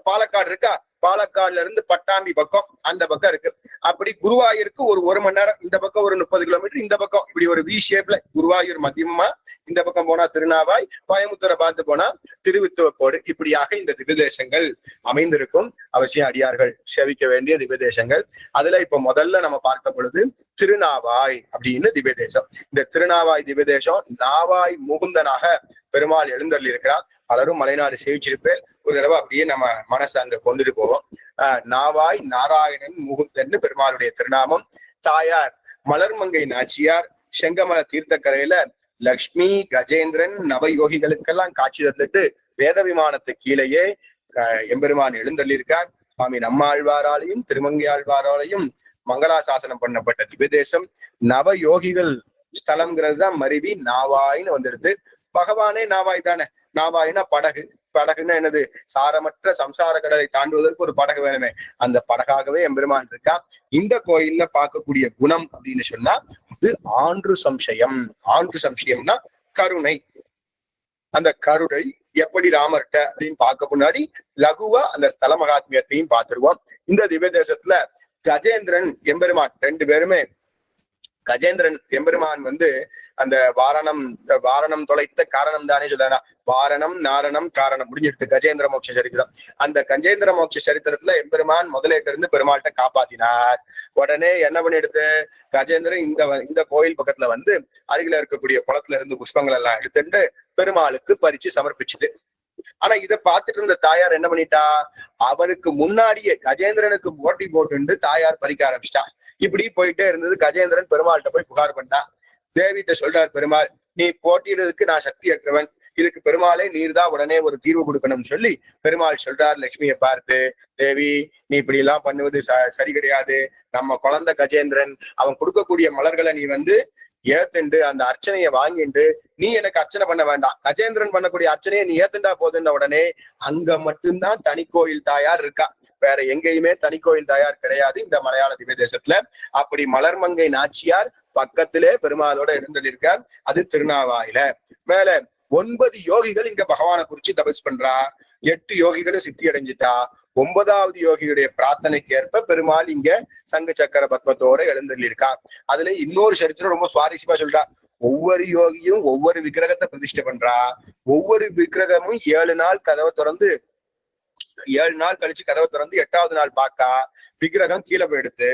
பாலக்காடு இருக்கா, பாலக்காடுல இருந்து பட்டாம்பி பக்கம் அந்த பக்கம் இருக்கு. அப்படி குருவாயூருக்கு ஒரு மணி நேரம், இந்த பக்கம் ஒரு 30 கிலோமீட்டர், இந்த பக்கம் இப்படி ஒரு வி ஷேப்ல குருவாயூர் மத்தியமா, இந்த பக்கம் போனா திருநாவாய், கோயம்புத்தூரை பார்த்து போனா திருவித்துவக்கோடு, இப்படியாக இந்த திவ்யதேசங்கள் அமைந்திருக்கும். அவசியம் அடியார்கள் சேவிக்க வேண்டிய திவ்யதேசங்கள். அதுல இப்ப முதல்ல நம்ம பார்க்க பொழுது திருநாவாய் அப்படின்னு திவ்யதேசம். இந்த திருநாவாய் திவ்யதேசம் நாவாய் முகுந்தனாக பெருமாள் எழுந்தருளி இருக்கிறார். பலரும் மலைநாடு சேவிச்சிருப்பேன். ஒரு தடவை அப்படியே நம்ம மனசை அங்க கொண்டுட்டு போவோம். நாவாய் நாராயணன் முகுந்தன் பெருமாளுடைய திருநாமம். தாயார் மலர்மங்கை நாச்சியார் செங்கமல தீர்த்தக்கரையில லக்ஷ்மி கஜேந்திரன் நவயோகிகளுக்கெல்லாம் காட்சி தந்துட்டு வேத விமானத்து கீழேயே எம்பெருமான் எழுந்தள்ளியிருக்கான். சுவாமி நம்மாழ்வாராலையும் திருமங்கையாழ்வாராலையும் மங்களாசாசனம் பண்ணப்பட்ட திவ்யதேசம். நவயோகிகள் ஸ்தலம்ங்கிறது தான் மருவி நாவாய்னு வந்துடுது. பகவானே நாவாய் தானே. நாவாய்னா படகு. படகுன்னா என்னது? சாரமற்ற சம்சார கடலை தாண்டுவதற்கு ஒரு படகு வேணுமே, அந்த படகாகவே எம்பெருமான் இருக்கா. இந்த கோயில்ல பார்க்கக்கூடிய குணம் அப்படின்னு சொன்னா அது ஆன்று சம்சயம். ஆன்று சம்சயம்னா கருணை. அந்த கருணை எப்படி ராமர்கிட்ட அப்படின்னு பார்க்க முன்னாடி லகுவா அந்த ஸ்தல மகாத்மியத்தையும் பார்த்துருவோம். இந்த திவ்ய தேசத்துல கஜேந்திரன் எம்பெருமான் ரெண்டு பேருமே, கஜேந்திரன் எம்பெருமான் அந்த வாரணம் தொலைத்த காரணம் தானே சொல்றாங்க. வாரணம் நாரணம் காரணம் முடிஞ்சிட்டு கஜேந்திர மோட்ச சரித்திரம். அந்த கஜேந்திர மோட்ச சரித்திரத்துல எம்பெருமான் முதலேட்டு இருந்து பெருமாள்கிட்ட காப்பாத்தினார். உடனே என்ன பண்ணி எடுத்து கஜேந்திரன் இந்த கோயில் பக்கத்துல அருகில இருக்கக்கூடிய குளத்துல இருந்து புஷ்பங்கள் எல்லாம் எடுத்துட்டு பெருமாளுக்கு பறிச்சு சமர்ப்பிச்சுது. ஆனா இதை பார்த்துட்டு இருந்த தாயார் என்ன பண்ணிட்டா, அவனுக்கு முன்னாடியே கஜேந்திரனுக்கு போட்டி போட்டு தாயார் பறிக்க ஆரம்பிச்சிட்டா. இப்படி போயிட்டே இருந்தது. கஜேந்திரன் பெருமாள்கிட்ட போய் புகார் பண்ணா. தேவிட்ட சொல்றார் பெருமாள், நீ போட்டியிடுறதுக்கு நான் சக்தி அற்றவன், இதுக்கு பெருமாளே நீர்தான் உடனே ஒரு தீர்வு கொடுக்கணும்னு சொல்லி பெருமாள் சொல்றார் லட்சுமியை பார்த்து, தேவி நீ இப்படி எல்லாம் பண்ணுவது சரி கிடையாது. நம்ம குழந்தை கஜேந்திரன், அவன் கொடுக்கக்கூடிய மலர்களை நீ ஏத்துண்டு அந்த அர்ச்சனையை வாங்கிண்டு நீ எனக்கு அர்ச்சனை பண்ண வேண்டாம், கஜேந்திரன் பண்ணக்கூடிய அர்ச்சனையை நீ ஏத்துண்டா போதுன்ன உடனே அங்க மட்டும்தான் தனி கோயில் தாயார் இருக்கா. வேற எங்கேயுமே தனி கோயில் தாயார் கிடையாது இந்த மலையாள திவ்ய தேசத்துல. அப்படி மலர்மங்கை நாச்சியார் பக்கத்திலே பெருமாளோட இருந்திருக்கார். அது திருநாவாயில. மேல 9 யோகிகள் இங்க பகவானை குறிச்சு தபஸ் பண்றா. 8 யோகிகளும் சித்தி அடைஞ்சிட்டா. 9வது யோகியுடைய பிரார்த்தனைக்கு ஏற்ப பெருமாள் இங்க சங்கு சக்கர பத்மத்தோட எழுந்தள்ளியிருக்கான். அதுல இன்னொரு சரித்திரம் ரொம்ப சுவாரஸ்யமா சொல்றா. ஒவ்வொரு யோகியும் ஒவ்வொரு விக்கிரகத்தை பிரதிஷ்டை பண்றா. ஒவ்வொரு விக்கிரகமும் 7 நாள் கதவை திறந்து 7 நாள் கழிச்சு கதவை திறந்து 8வது நாள் பாக்கா விக்கிரகம் கீழே போயிடுது.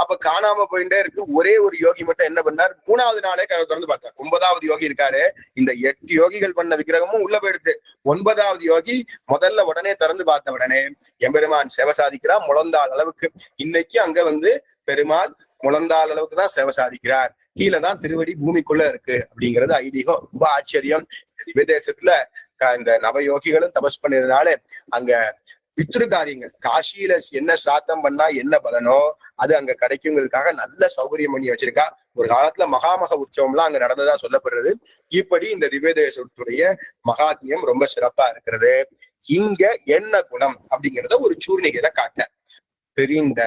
அப்ப காணாம போயிட்டே இருக்கு. ஒரே ஒரு யோகி மட்டும் என்ன பண்ணார், 3வது நாளே கதவை திறந்து பார்த்தார். 9வது யோகி இருக்காரு. இந்த 8 யோகிகள் பண்ண விக்கிரகமும் உள்ள போயிடுது. 9வது யோகி முதல்ல உடனே திறந்து பார்த்த உடனே எம்பெருமான் சேவை சாதிக்கிறார் முழந்தாள் அளவுக்கு. இன்னைக்கு அங்க பெருமாள் முழந்தாள் அளவுக்கு தான் சேவை சாதிக்கிறார். கீழே தான் திருவடி பூமிக்குள்ள இருக்கு அப்படிங்கிறது ஐதீகம். ரொம்ப ஆச்சரியம். திவ்ய தேசத்துல இந்த நவயோகிகளும் தபஸ் பண்ணதுனால அங்க பித்ரு காரியங்கள், காசியில என்ன சாத்தம் பண்ணா என்ன பலனோ அது அங்க கிடைக்குங்கிறதுக்காக நல்ல சௌகரியம் பண்ணி வச்சிருக்கா. ஒரு காலத்துல மகாமக உற்சவம் எல்லாம் அங்க நடந்ததா சொல்லப்படுறது. இப்படி இந்த திவ்ய தேசத்துடைய மகாத்மியம் ரொம்ப சிறப்பா இருக்கிறது. இங்க என்ன குணம் அப்படிங்கிறத ஒரு சூர்ணிகையில காட்ட. தெரிந்த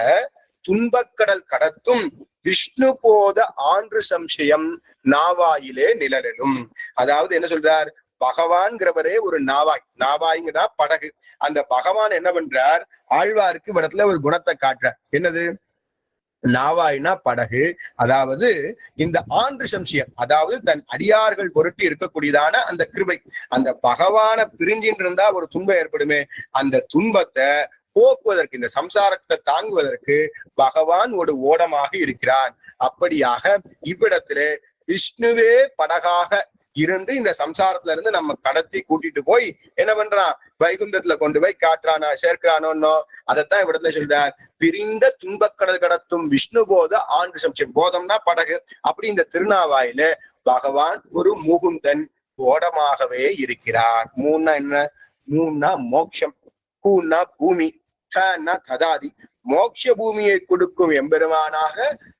துன்பக்கடல் கடத்தும் விஷ்ணு போத ஆன்று சம்சயம் நாவாயிலே நிழலும். அதாவது என்ன சொல்றார், பகவான்கிறவரே ஒரு நாவாய். நாவாய்ங்கிறா படகு. அந்த பகவான் என்ன பண்றார், ஆழ்வாருக்கு இடத்துல ஒரு குணத்தை காட்டுறார். என்னது, நாவாய்னா படகு. அதாவது இந்த ஆன்று சம்சயம், அதாவது தன் அடியார்கள் பொருட்டு இருக்கக்கூடியதான அந்த கிருபை. அந்த பகவான பிரிஞ்சின்னு இருந்தா ஒரு துன்பம் ஏற்படுமே, அந்த துன்பத்தை போக்குவதற்கு, இந்த சம்சாரத்தை தாங்குவதற்கு பகவான் ஒரு ஓடமாக இருக்கிறான். அப்படியாக இவ்விடத்திலே விஷ்ணுவே படகாக இருந்து இந்த சம்சாரத்துல இருந்து நம்ம கடத்தி கூட்டிட்டு போய் என்ன பண்றான், வைகுந்தத்துல கொண்டு போய் காட்டுறானா சேர்க்கிறானோ. அதைத்தான் இவ்விடத்துல சொல்றார். பிரிந்த துன்பக்கடல் கடத்தும் விஷ்ணு போத ஆண்டு சம்சயம். போதம்னா படகு. அப்படி இந்த திருநாவாயில பகவான் ஒரு முகுந்தன் ஓடமாகவே இருக்கிறார். மூன்னா என்ன, மூன்னா மோட்சம், கூன்னா பூமி, ததாதி மோட்ச பூமியை கொடுக்கும் எம்பெருமானாக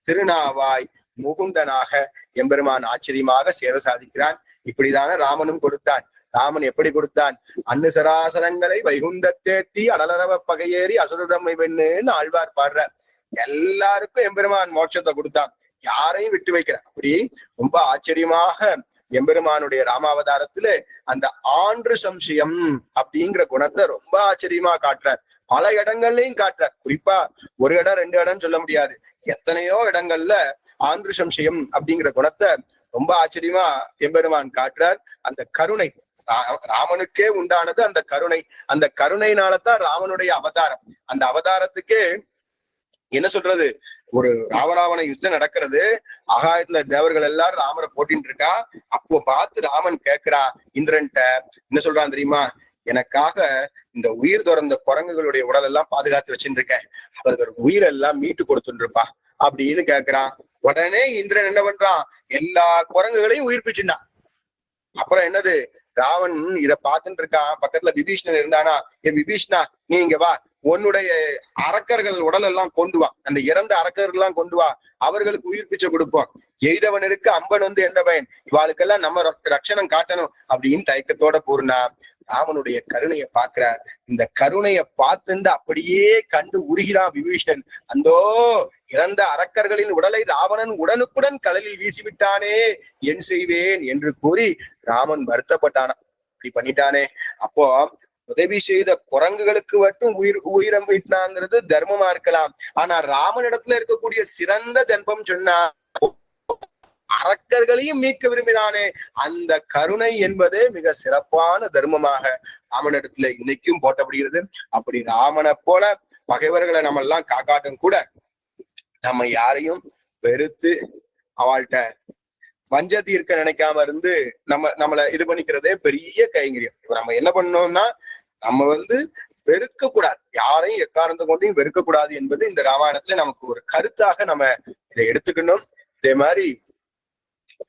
திருநாவாய் முகுந்தனாக எம்பெருமான் ஆச்சரியமாக சேவை சாதிக்கிறான். இப்படிதான ராமனும் கொடுத்தான். ராமன் எப்படி கொடுத்தான், அன்னு சராசரங்களை வைகுந்தத்தேத்தி அடலரவ பகையேறி அசுரதம்மை வெண்ணுன்னு ஆழ்வார் பாடுறார். எல்லாருக்கும் எம்பெருமான் மோட்சத்தை கொடுத்தான், யாரையும் விட்டு வைக்கிறார். அப்படி ரொம்ப ஆச்சரியமாக எம்பெருமானுடைய ராமாவதாரத்துல அந்த ஆன்று சம்சயம் அப்படிங்கிற குணத்தை ரொம்ப ஆச்சரியமா காட்டுறார். பல இடங்கள்லயும் காட்டுறார். குறிப்பா ஒரு இடம் ரெண்டு இடம் சொல்ல முடியாது, எத்தனையோ இடங்கள்ல ஆந்திர சம்சயம் அப்படிங்கிற குணத்தை ரொம்ப ஆச்சரியமா எம்பெருமான் காட்டுறார். அந்த கருணை ராமனுக்கே உண்டானது அந்த கருணை. அந்த கருணையினாலதான் ராமனுடைய அவதாரம். அந்த அவதாரத்துக்கே என்ன சொல்றது, ஒரு ராவராவண யுத்தம் நடக்கிறது, ஆகாயத்துல தேவர்கள் எல்லாரும் ராமரை போட்டின்னு இருக்கா. அப்போ பார்த்து ராமன் கேட்கிறா இந்திரன்ட்ட, என்ன சொல்றான் தெரியுமா, எனக்காக இந்த உயிர் துறந்த குரங்குகளுடைய உடல் எல்லாம் பாதுகாத்து வச்சுட்டு இருக்கேன், அவர்கள் உயிரெல்லாம் மீட்டு கொடுத்துட்டு இருப்பா அப்படின்னு கேட்கிறான். உடனே இந்திரன் என்ன பண்றான், எல்லா குரங்குகளையும் உயிர்ப்பிச்சுட்டான். அப்புறம் என்னது, ராவன் இத பார்த்துட்டு இருக்கான். பக்கத்துல விபீஷ்ணன் இருந்தானா, விபீஷ்ணா நீ இங்க வா, உன்னுடைய அரக்கர்கள் உடல் எல்லாம் கொண்டு வா, அந்த இறந்த அரக்கர்கள் எல்லாம் கொண்டு வா, அவர்களுக்கு உயிர் பிச்சை கொடுப்போம். எய்தவனுக்கு அம்பன் வந்து என்ன பயன், இவாளுக்கெல்லாம் நம்ம ரட்சணம் காட்டணும் அப்படின்னு தயக்கத்தோட பூர்ணா ராமனுடைய கருணையை பார்க்கிறார். இந்த கருணையை பார்த்துண்டு அப்படியே கண்டு உருகிறான் விபீஷணன். அந்தோ இறந்த அரக்கர்களின் உடலை ராவணன் உடனுக்குடன் கடலில் வீசிவிட்டானே, என் செய்வேன் என்று கூறி ராமன் வருத்தப்பட்டானா. இப்படி பண்ணிட்டானே. அப்போ உதவி செய்த குரங்குகளுக்கு மட்டும் உயிரம் வீட்டினாங்கிறது தர்மமா இருக்கலாம். ஆனா ராமனிடத்துல இருக்கக்கூடிய சிறந்த தர்மம் சொன்னா அரக்கர்களையும் மீட்க விரும்பினானே, அந்த கருணை என்பதே மிக சிறப்பான தர்மமாக ராமனிடத்துல இன்னைக்கும் போட்டப்படுகிறது. அப்படி ராமனை போல பகைவர்களை நம்ம எல்லாம் காக்காட்டும் கூட நம்ம யாரையும் வெறுத்து அவள்கிட்ட வஞ்ச தீர்க்க நினைக்காம இருந்து நம்மளை இது பண்ணிக்கிறதே பெரிய கைங்கரியம். இப்ப நம்ம என்ன பண்ணோம்னா, நம்ம வெறுக்க கூடாது, யாரையும் எக்காரணத்தை கொண்டையும் வெறுக்க கூடாது என்பது இந்த ராமாயணத்துல நமக்கு ஒரு கருத்தாக நம்ம இதை எடுத்துக்கணும். இதே மாதிரி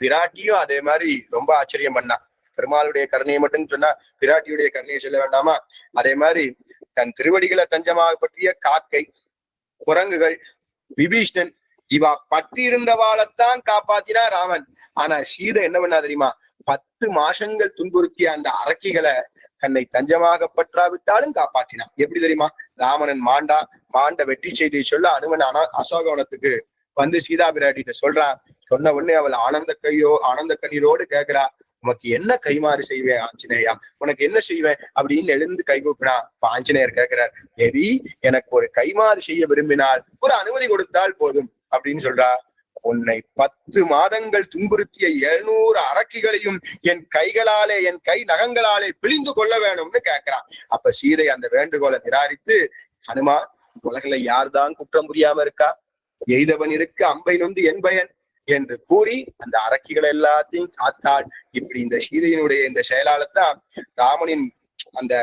பிராட்டியும் அதே மாதிரி ரொம்ப ஆச்சரியம் பண்ணா. பெருமாளுடைய கருணையை மட்டும் சொன்னா பிராட்டியுடைய கருணையை சொல்ல வேண்டாமா? அதே மாதிரி தன் திருவடிகளை தஞ்சமாக பற்றிய காக்கை, குரங்குகள், விபீஷ்ணன் இவா பற்றி இருந்தவாளைத்தான் காப்பாத்தினா ராமன். ஆனா சீதை என்ன பண்ணா தெரியுமா, 10 மாசங்கள் துன்புறுத்திய அந்த அரக்கிகளை தன்னை தஞ்சமாக பற்றாவிட்டாலும் காப்பாற்றினான். எப்படி தெரியுமா, ராமனன் மாண்ட வெற்றி செய்தியை சொல்ல அனுமன் அசோகவனத்துக்கு வந்து சீதா பிராட்டிட்ட சொல்றான். சொன்ன உடனே அவள் ஆனந்த கண்ணீரோடு கேட்கிறா, உனக்கு என்ன கைமாறு செய்வேன் ஆஞ்சநேயா, உனக்கு என்ன செய்வேன் அப்படின்னு எழுந்து கைகூப்பினான். ஆஞ்சநேயர் கேட்கிறார், தேவி எனக்கு ஒரு கைமாறு செய்ய விரும்பினால் ஒரு அனுமதி கொடுத்தால் போதும் அப்படின்னு சொல்றா. உன்னை 10 மாதங்கள் துன்புறுத்திய 700 அரக்கிகளையும் என் கைகளாலே, என் கை நகங்களாலே பிழிந்து கொள்ள வேணும்னு கேட்கிறான். அப்ப சீதை அந்த வேண்டுகோளை நிராகரித்து, ஹனுமான் உலகில யார்தான் குற்றம் புரியாம இருக்கா, எய்தவன் இருக்கு அம்பை நொந்து என் பயன் என்று கூறி அந்த அரக்கிகள் எல்லாத்தையும் காத்தாள். இப்படி இந்த சீதையினுடைய இந்த செயலாலத்தான் ராமனின் அந்த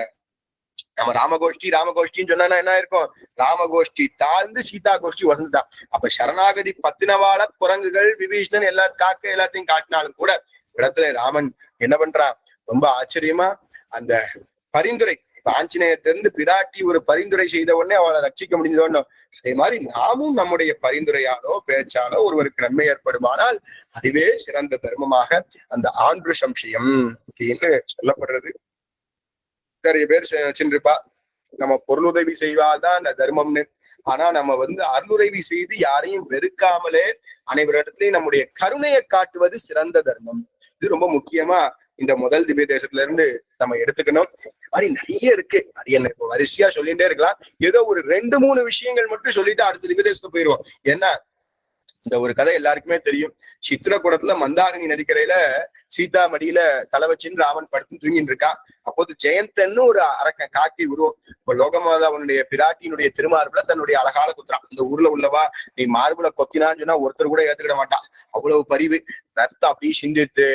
நம்ம ராமகோஷ்டின்னு சொன்னா என்ன இருக்கும், ராமகோஷ்டி தாழ்ந்து சீதா கோஷ்டி வசந்துட்டான். அப்ப சரணாகதி பத்தினவாள குரங்குகள், விபீஷ்ணன் காக்க எல்லாத்தையும் காட்டினாலும் கூட இடத்துல ராமன் என்ன பண்றான், ரொம்ப ஆச்சரியமா அந்த பரிந்துரை, இப்ப ஆஞ்சநேயத்திலிருந்து பிராட்டி ஒரு பரிந்துரை செய்த உடனே அவளை ரட்சிக்க முடிஞ்சதோன்னு, அதே மாதிரி நாமும் நம்முடைய பரிந்துரையாலோ பேச்சாலோ ஒருவருக்கு நன்மை ஏற்படுமானால் அதுவே சிறந்த தர்மமாக அந்த ஆந்திர சம்சயம் அப்படின்னு சொல்லப்படுறது. நிறைய பேர் சென்றிருப்பா, நம்ம பொருளுதவி செய்வால்தான் அந்த தர்மம்னு. ஆனா நம்ம அருளுதவி செய்து யாரையும் வெறுக்காமலே அனைவரிடத்திலையும் நம்முடைய கருணையை காட்டுவது சிறந்த தர்மம். இது ரொம்ப முக்கியமா இந்த முதல் திவ்ய தேசத்துல இருந்து நம்ம எடுத்துக்கணும். இந்த மாதிரி நிறைய இருக்கு, அது என்ன இப்போ வரிசையா சொல்லிட்டே இருக்கலாம். ஏதோ ஒரு 2-3 விஷயங்கள் மட்டும் சொல்லிட்டு அடுத்த திவ்ய தேசத்துக்கு போயிடுவோம். ஏன்னா இந்த ஒரு கதை எல்லாருக்குமே தெரியும். சித்திரக்கூடத்துல மந்தாகினி நதிக்கரையில சீதா மடியில தலை வச்சுன்னு ராமன் படுத்து தூங்கிட்டு இருக்கான். அப்போது ஜெயந்தன்னு ஒரு அரக்கன் காக்கி உருவம் இப்ப லோகமாதாவனுடைய பிராட்டியினுடைய திருமார்புல தன்னுடைய அழகால குத்துறான். அந்த ஊர்ல உள்ளவா நீ மார்புல கொத்தினான்னு சொன்னா ஒருத்தர் கூட ஏத்துக்கிட மாட்டான், அவ்வளவு பரிவு. ரத்தம் அப்படியே சிந்திட்டு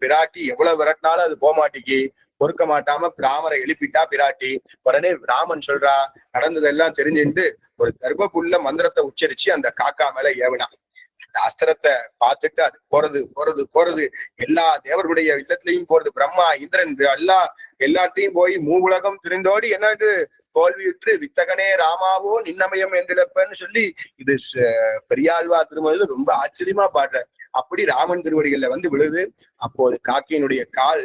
பிராட்டி எவ்வளவு விரட்டினாலும் அது போக மாட்டேங்கி பொறுக்க மாட்டாம ராமரை எழுப்பிட்டா பிராட்டி. உடனே ராமன் சொல்றா, நடந்ததெல்லாம் தெரிஞ்சுட்டு ஒரு கர்ப்பப்புள்ள மந்திரத்தை உச்சரிச்சு அந்த காக்கா மேல ஏவினான். அந்த அஸ்திரத்தை பார்த்துட்டு அது போறது எல்லா தேவர்களுடைய இல்லத்திலையும் போறது. பிரம்மா இந்திரன் எல்லாத்தையும் போய் மூவுலகம் திருந்தோடி என்னட்டு தோல்வியுற்று வித்தகனே ராமாவோ நின்னமயம் என்றிழப்பன்னு சொல்லி இது பெரியாழ்வா திருமலையில ரொம்ப ஆச்சரியமா பாடுற. அப்படி ராமன் திருவடிகள்ல விழுது. அப்போது காக்கையினுடைய கால்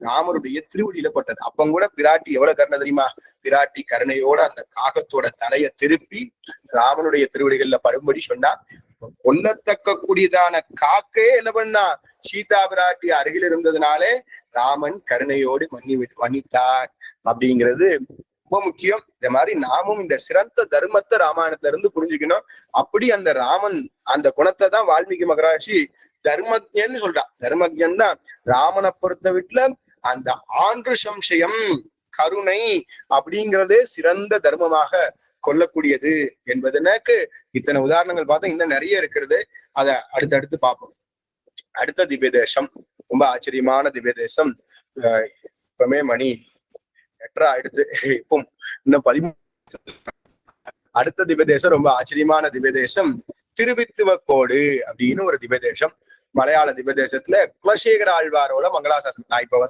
ராமருடைய திருவடியில பட்டது. அப்ப கூட பிராட்டி எவ்வளவு கருணை தெரியுமா, பிராட்டி கருணையோட அந்த காகத்தோட தலையை திருப்பி ராமனுடைய திருவடிகள்ல படும்படி சொன்னா. கொல்லத்தக்க கூடியதான காக்கையே என்ன பண்ணா, சீதா பிராட்டி அருகில் இருந்ததுனாலே ராமன் கருணையோடு மன்னித்தான் அப்படிங்கிறது ரொம்ப முக்கியம். இந்த மாதிரி நாமும் இந்த சிறந்த தர்மத்தை ராமாயணத்துல இருந்து புரிஞ்சுக்கணும். அப்படி அந்த ராமன் அந்த குணத்தை தான் வால்மீகி மகராஷி தர்மஜன்னு சொல்றான். தர்மஜன் தான் ராமனை பொறுத்த வீட்டுல அந்த ஆண்டு சம்சயம் கருணை அப்படிங்கிறதே சிறந்த தர்மமாக கொள்ளக்கூடியது என்பதற்கு இத்தனை உதாரணங்கள் பார்த்தா இன்னும் நிறைய இருக்கிறது. அதை அடுத்தடுத்து பார்ப்போம். அடுத்த திவ்ய தேசம் ரொம்ப ஆச்சரியமான திவ்ய தேசம். இப்பவுமே மணி 8:30 ஆயிடுத்து. இப்போ இன்னும் 13. அடுத்த திவ்ய தேசம் ரொம்ப ஆச்சரியமான திவ்ய தேசம் திருவித்துவக்கோடு அப்படின்னு ஒரு திவ்ய தேசம். மலையாள திவ்ய தேசத்துல குலசேகர ஆழ்வாரோட மங்களாசாசனம். நான் இப்ப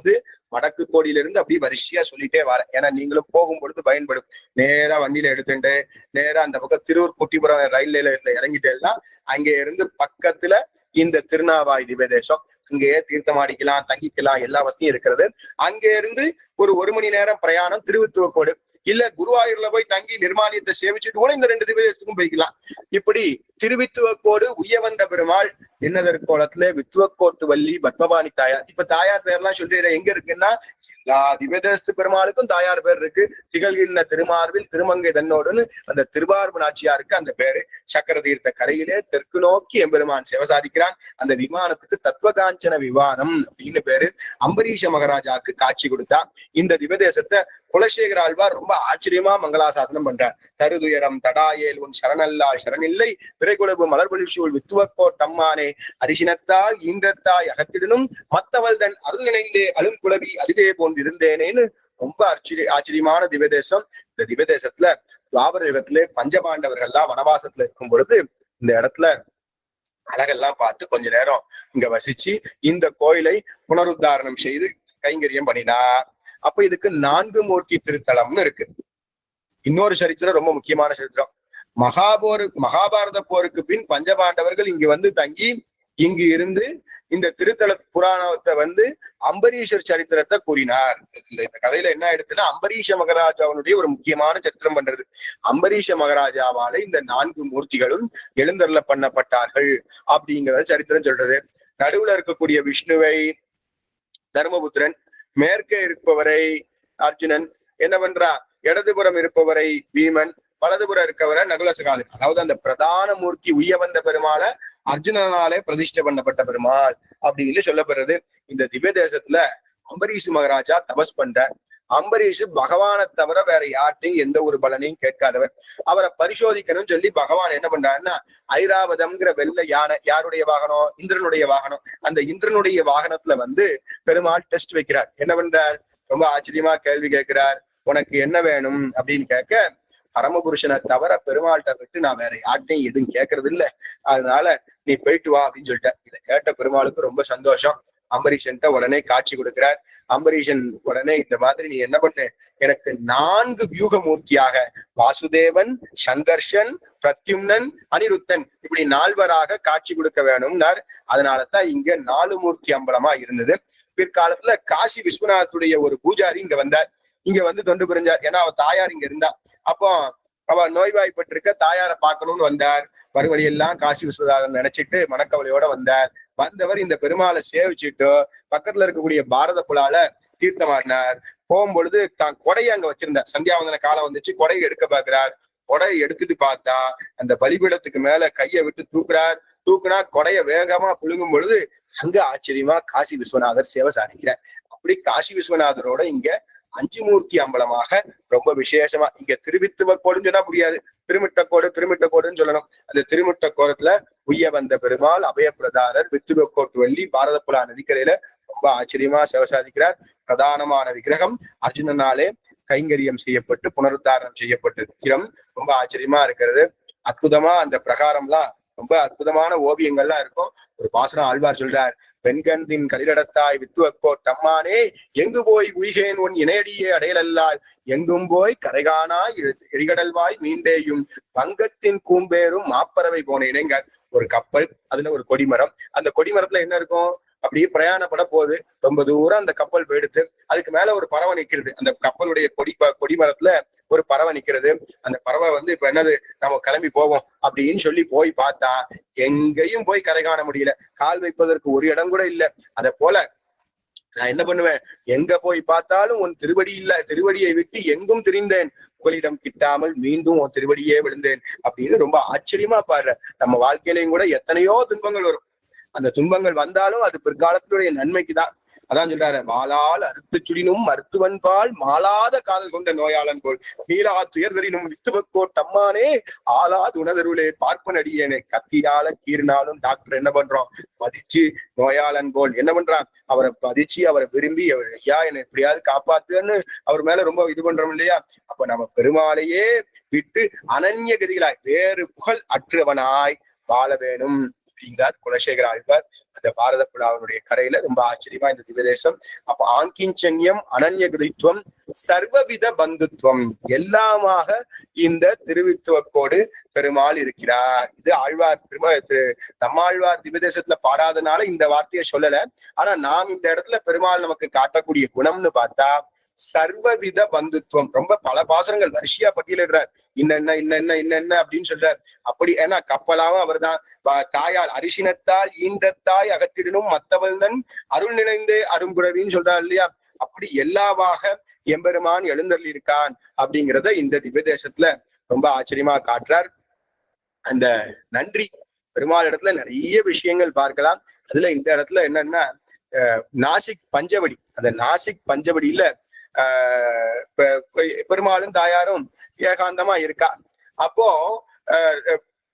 வடக்கு கோடியில இருந்து அப்படியே வரிசையா சொல்லிட்டே வரேன். ஏன்னா நீங்களும் போகும் பொழுது பயன்படும். நேரா வண்டியில எடுத்துட்டு நேரா அந்த பக்கம் திருவூர் குட்டிபுரம் ரயில் நிலையத்துல இறங்கிட்டேன்னா அங்கே இருந்து பக்கத்துல இந்த திருநாவாய் திவ்ய தேசம். அங்கேயே தீர்த்தம் அடிக்கலாம், தங்கிக்கலாம், எல்லா வசதியும் இருக்கிறது. அங்கே இருந்து ஒரு மணி நேரம் பிரயாணம் திருவித்துவக்கோடு. இல்ல குருவாயூர்ல போய் தங்கி நிர்மாலியத்தை சேவிச்சுட்டு கூட இந்த 2 திவ்ய தேசத்துக்கும் போய்க்கலாம். இப்படி திருவித்துவக்கோடு உய்ய வந்த பெருமாள் என்னதற்கோலத்துல வித்துவக்கோட்டு வள்ளி பத்மபாணி தாயார். இப்ப தாயார் பேர்லாம் சொல்லிடுற எங்க இருக்குன்னா எல்லா திவ்ய தேசத்து பெருமாளுக்கும் தாயார் பேர் இருக்கு. திகழ்கின்ற திருமார்பில் திருமங்கை தன்னோடுன்னு அந்த திருவார்பு நாச்சியாருக்கு அந்த பேரு. சக்கர தீர்த்த கரையிலே தெற்கு நோக்கி எம்பெருமான் சேவை சாதிக்கிறான். அந்த விமானத்துக்கு தத்துவகாஞ்சன விமானம் அப்படின்னு பேரு. அம்பரீஷ மகாராஜாவுக்கு காட்சி கொடுத்தான். இந்த திவ்ய தேசத்தை குலசேகர ஆழ்வார் ரொம்ப ஆச்சரியமா மங்களாசாசனம் பண்றார். தருதுயரம் தடாயேல் உன் சரணல்லால் சரணில்லை பிறைகுளவு மலர்பொழிசூழ் வித்துவக்கோட்டம்மானே அரிசினத்தால் ஈன்றத்தாய் அகத்திடனும் மத்தவள் தன் அருள் நினைந்தே அழும் குளவி அதுவே போன்றிருந்தேனேன்னு ரொம்ப ஆச்சரியமான திவ்ய தேசம். இந்த திவ்ய தேசத்துல துவாபர யுகத்திலே பஞ்சபாண்டவர்கள்லாம் வனவாசத்துல இருக்கும் பொழுது இந்த இடத்துல அழகெல்லாம் பார்த்து கொஞ்ச நேரம் இங்க வசிச்சு இந்த கோயிலை புனருத்தாரணம் செய்து கைங்கரியம் பண்ணினா. அப்ப இதுக்கு 4 மூர்த்தி திருத்தலம்னு இருக்கு. இன்னொரு சரித்திரம் ரொம்ப முக்கியமான சரித்திரம். மகாபாரத போருக்கு பின் பஞ்சபாண்டவர்கள் இங்கு தங்கி இங்கு இருந்து இந்த திருத்தல புராணத்தை அம்பரீஷர் சரித்திரத்தை கூறினார். இந்த கதையில என்ன ஆயிடுச்சுன்னா அம்பரீஷ மகாராஜாவனுடைய ஒரு முக்கியமான சரித்திரம் பண்றது. அம்பரீஷ மகாராஜாவால இந்த 4 மூர்த்திகளும் எழுந்தருள பண்ணப்பட்டார்கள் அப்படிங்கிறத சரித்திரம் சொல்றது. நடுவுல இருக்கக்கூடிய விஷ்ணுவை தர்மபுத்திரன், மேற்கே இருப்பவரை அர்ஜுனன் என்ன பண்றா, இடதுபுறம் இருப்பவரை பீமன், வலதுபுறம் இருக்கவரை நகுல சகாதேவன். அதாவது அந்த பிரதான மூர்த்தி உய்ய வந்த பெருமாள அர்ஜுனனாலே பிரதிஷ்டை பண்ணப்பட்ட பெருமாள் அப்படின்னு சொல்லப்படுறது. இந்த திவ்ய தேசத்துல அம்பரீஷ் மகாராஜா தபஸ் பண்ற. அம்பரீஷ் பகவானை தவிர வேற யார்ட்டையும் எந்த ஒரு பலனையும் கேட்காதவர். அவரை பரிசோதிக்கணும்னு சொல்லி பகவான் என்ன பண்றாருன்னா ஐராவதம்ங்கிற வெள்ளை யானை, யாருடைய வாகனம்? இந்திரனுடைய வாகனம். அந்த இந்திரனுடைய வாகனத்துல பெருமாள் டெஸ்ட் வைக்கிறார். என்ன பண்றார்? ரொம்ப ஆச்சரியமா கேள்வி கேட்கிறார். உனக்கு என்ன வேணும் அப்படின்னு கேட்க, பரமபுருஷனை தவிர பெருமாள்கிட்ட விட்டு நான் வேற யார்ட்டையும் எதுவும் கேட்கறது இல்ல, அதனால நீ போயிட்டு வா அப்படின்னு சொல்லிட்டேன். இதை கேட்ட பெருமாளுக்கு ரொம்ப சந்தோஷம். அம்பரீஷன்ட்ட உடனே காட்சி கொடுக்கிறார். அம்பரீஷன் உடனே இந்த மாதிரி நீ என்ன பண்ணு, எனக்கு 4 வியூக மூர்த்தியாக வாசுதேவன், சங்கர்ஷன், பிரத்யும்னன், அனிருத்தன் இப்படி 4வராக காட்சி கொடுக்க வேணும்னார். அதனாலதான் இங்க 4 மூர்த்தி அம்பலமா இருந்தது. பிற்காலத்துல காசி விஸ்வநாதத்துடைய ஒரு பூஜாரி இங்க வந்தார். இங்க தொண்டு புரிஞ்சார். ஏன்னா அவ தாயார் இங்க இருந்தா. அப்போ அவ நோய்வாய்ப்பட்டிருக்க தாயாரை பார்க்கணும்னு வந்தார். வழியெல்லாம் காசி விஸ்வநாதன் நினைச்சிட்டு மனக்கவலையோட வந்தார். வந்தவர் இந்த பெருமாளை சேவிச்சுட்டு பக்கத்துல இருக்கக்கூடிய பாரத புலால தீர்த்தமாடினார். போகும்பொழுது தான் கொடையை அங்க வச்சிருந்தார். சந்தியாவந்தன காலம் வந்துச்சு, கொடையை எடுக்க பாக்குறார். கொடையை எடுத்துட்டு பார்த்தா அந்த பலிபீடத்துக்கு மேல கையை விட்டு தூக்குனா கொடைய வேகமா புழுங்கும் பொழுது அங்க ஆச்சரியமா காசி விஸ்வநாதர் சேவை சாதிக்கிறார். அப்படி காசி விஸ்வநாதரோட இங்க 5 மூர்த்தி அம்பலமாக ரொம்ப விசேஷமா இங்க திருவித்துவக்கோடுன்னு சொன்னா புரியாது. திருமிட்டக்கோடுன்னு சொல்லணும். அந்த திருமிட்டக்கோடத்துல உய்ய வந்த பெருமாள் அபயப்பிரதாரர் வித்துவக்கோட்டு வள்ளி பாரத புலா நதிக்கரையில ரொம்ப ஆச்சரியமா சேவை சாதிக்கிறார். பிரதானமான விக்கிரகம் அர்ஜுனனாலே கைங்கரியம் செய்யப்பட்டு புனருத்தாரணம் செய்யப்பட்ட விக்கிரம் ரொம்ப ஆச்சரியமா இருக்கிறது. அற்புதமா அந்த பிரகாரம்லாம் ரொம்ப அற்புதமான ஓவியங்கள்லாம் இருக்கும். ஒரு பாசனம் ஆழ்வார் சொல்றார், பெண்கண்தின் கலிரடத்தாய் வித்துவக்கோட்டம்மானே எங்கு போய் உய்கேன் உன் இணையடியே அடையலல்லால் எங்கும் போய் கரைகானாய் எரிகடல்வாய் மீண்டேயும் பங்கத்தின் கூம்பேரும் மாப்பறவை போனேனேங்க. ஒரு கப்பல், அதுல ஒரு கொடிமரம். அந்த கொடிமரத்துல என்ன இருக்கும்? அப்படியே பிரயாணப்பட போகுது. ரொம்ப தூரம் அந்த கப்பல் போயிடுது. அதுக்கு மேல ஒரு பறவை நிக்கிறது. அந்த கப்பலுடைய கொடிமரத்துல ஒரு பறவை நிக்கிறது. அந்த பறவை இப்ப என்னது, நம்ம கிளம்பி போவோம் அப்படின்னு சொல்லி போய் பார்த்தா எங்கேயும் போய் கரை காண முடியல. கால் வைப்பதற்கு ஒரு இடம் கூட இல்லை. அதை போல நான் என்ன பண்ணுவேன், எங்க போய் பார்த்தாலும் உன் திருவடி இல்ல, திருவடியை விட்டு எங்கும் திரிந்தேன், உங்களிடம் கிட்டாமல் மீண்டும் உன் திருவடியே விழுந்தேன் அப்படின்னு ரொம்ப ஆச்சரியமா பாடுற. நம்ம வாழ்க்கையிலையும் கூட எத்தனையோ துன்பங்கள் வரும். அந்த துன்பங்கள் வந்தாலும் அது பிற்காலத்தினுடைய நன்மைக்குதான். அதான் சொல்றாரு, வாளால் அறுத்து சுடினும் மருத்துவன்பால் மாளாத காதல் கொண்ட நோயாளன் போல் நீலா துயர்தரினும் வித்துவக்கோ டம்மானே ஆளாது உணதருளே பார்ப்பன் அடியேனே. கத்தியால கீறினாலும் டாக்டர் என்ன பண்றோம், மதிச்சு நோயாளன் போல் என்ன பண்றான், அவரை மதிச்சு அவரை விரும்பி ஐயா என்னை எப்படியாவது காப்பாத்துன்னு அவர் மேல ரொம்ப இது பண்றோம் இல்லையா. அப்ப நம்ம பெருமாளையே விட்டு அனன்ய கதிகளாய் வேறு புகழ் அற்றவனாய் வாழ வேணும் அப்படிங்கிறார் குலசேகர ஆழ்வார் அந்த பாரத புலாவனுடைய கரையில. ரொம்ப ஆச்சரியமா இந்த திவ்யதேசம். அப்ப ஆங்கிஞ்சன்யம், அனன்ய கதித்துவம், சர்வவித பந்துத்துவம் எல்லாமாக இந்த திருவித்துவக்கோடு பெருமாள் இருக்கிறார். இது ஆழ்வார் நம்மாழ்வார் திவ்யதேசத்துல பாடாதனால இந்த வார்த்தையை சொல்லல. ஆனா நாம் இந்த இடத்துல பெருமாள் நமக்கு காட்டக்கூடிய குணம்னு பார்த்தா சர்வவித பந்துத்துவம். ரொம்ப பல பாசனங்கள் வரிசையா பட்டியலிடுறார். இன்னென்ன அப்படின்னு சொல்றார். அப்படி ஏன்னா கப்பலாவும் அவர் தான். தாயால் அரிசினத்தால் ஈன்றத்தாய் அகற்றிடனும் மத்தவள் தன் அருள் நினைந்தே அருங்குறவின்னு சொல்றார் இல்லையா. அப்படி எல்லாவாக எம்பெருமான் எழுந்தருளி இருக்கான் அப்படிங்கிறத இந்த திவ்ய தேசத்துல ரொம்ப ஆச்சரியமா காட்டுறார். அந்த நன்றி பெருமாள் இடத்துல நிறைய விஷயங்கள் பார்க்கலாம். அதுல இந்த இடத்துல என்னன்னா நாசிக் பஞ்சவடி, அந்த நாசிக் பஞ்சவடியில பெருமாளும் தாயாரும் ஏகாந்தமா இருக்கா. அப்போ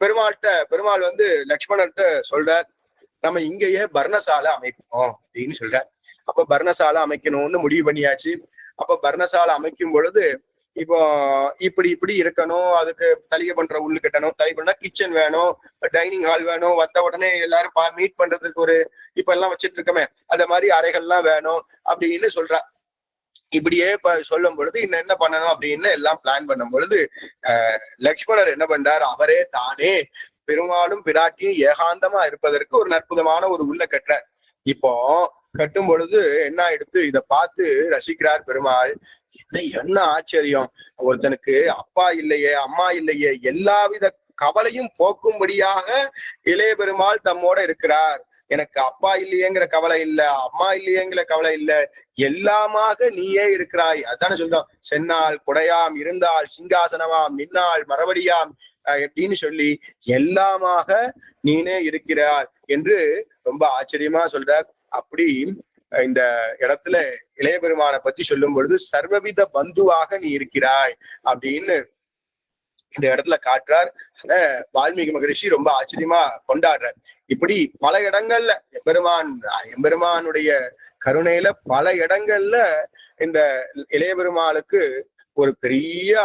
பெருமாள் வந்து லக்ஷ்மணர்கிட்ட சொல்றார், நம்ம இங்கேயே பர்ணசாலை அமைப்போம் அப்படின்னு சொல்றார். அப்ப பர்ணசாலை அமைக்கணும்னு முடிவு பண்ணியாச்சு. அப்ப பர்ணசாலை அமைக்கும் பொழுது இப்போ இப்படி இருக்கணும், அதுக்கு தலிகை பண்ற உள்ளு கட்டணும், தலிகை பண்ணா கிச்சன் வேணும், டைனிங் ஹால் வேணும், வந்த உடனே எல்லாரும் மீட் பண்றதுக்கு ஒரு இப்ப எல்லாம் வச்சிட்டு இருக்கமே அந்த மாதிரி அறைகள்லாம் வேணும் அப்படின்னு சொல்றா. இப்படியே சொல்லும் பொழுது இன்னும் என்ன பண்ணணும் அப்படின்னு எல்லாம் பிளான் பண்ணும் பொழுது லக்ஷ்மணர் என்ன பண்றார், அவரே தானே பெருமாளும் பிராட்டியும் ஏகாந்தமா இருப்பதற்கு ஒரு அற்புதமான ஒரு உள்ள கட்டுறார். இப்போ கட்டும் பொழுது என்ன ஆயிடுத்து, இதை பார்த்து ரசிக்கிறார் பெருமாள். என்ன ஆச்சரியம், ஒருத்தனுக்கு அப்பா இல்லையே அம்மா இல்லையே எல்லாவித கவலையும் போக்கும்படியாக இளைய பெருமாள் தம்மோட இருக்கிறார். எனக்கு அப்பா இல்லையேங்கிற கவலை இல்ல, அம்மா இல்லையேங்கிற கவலை இல்ல, எல்லாமாக நீயே இருக்கிறாய். அதான சொல்றோம், சென்னால் குடையாம் இருந்தால் சிங்காசனமாம் நின்னால் மறுபடியாம் எப்படின்னு சொல்லி எல்லாமாக நீனே இருக்கிறார் என்று ரொம்ப ஆச்சரியமா சொல்றார். அப்படி இந்த இடத்துல இளைய பெருமானை பத்தி சொல்லும் பொழுது சர்வவித பந்துவாக நீ இருக்கிறாய் அப்படின்னு இந்த இடத்துல காட்டுறார். அத வால்மீகி மகரிஷி ரொம்ப ஆச்சரியமா கொண்டாடுறார். இப்படி பல இடங்கள்ல எம்பெருமானுடைய கருணையில பல இடங்கள்ல இந்த இளைய பெருமாளுக்கு ஒரு பெரிய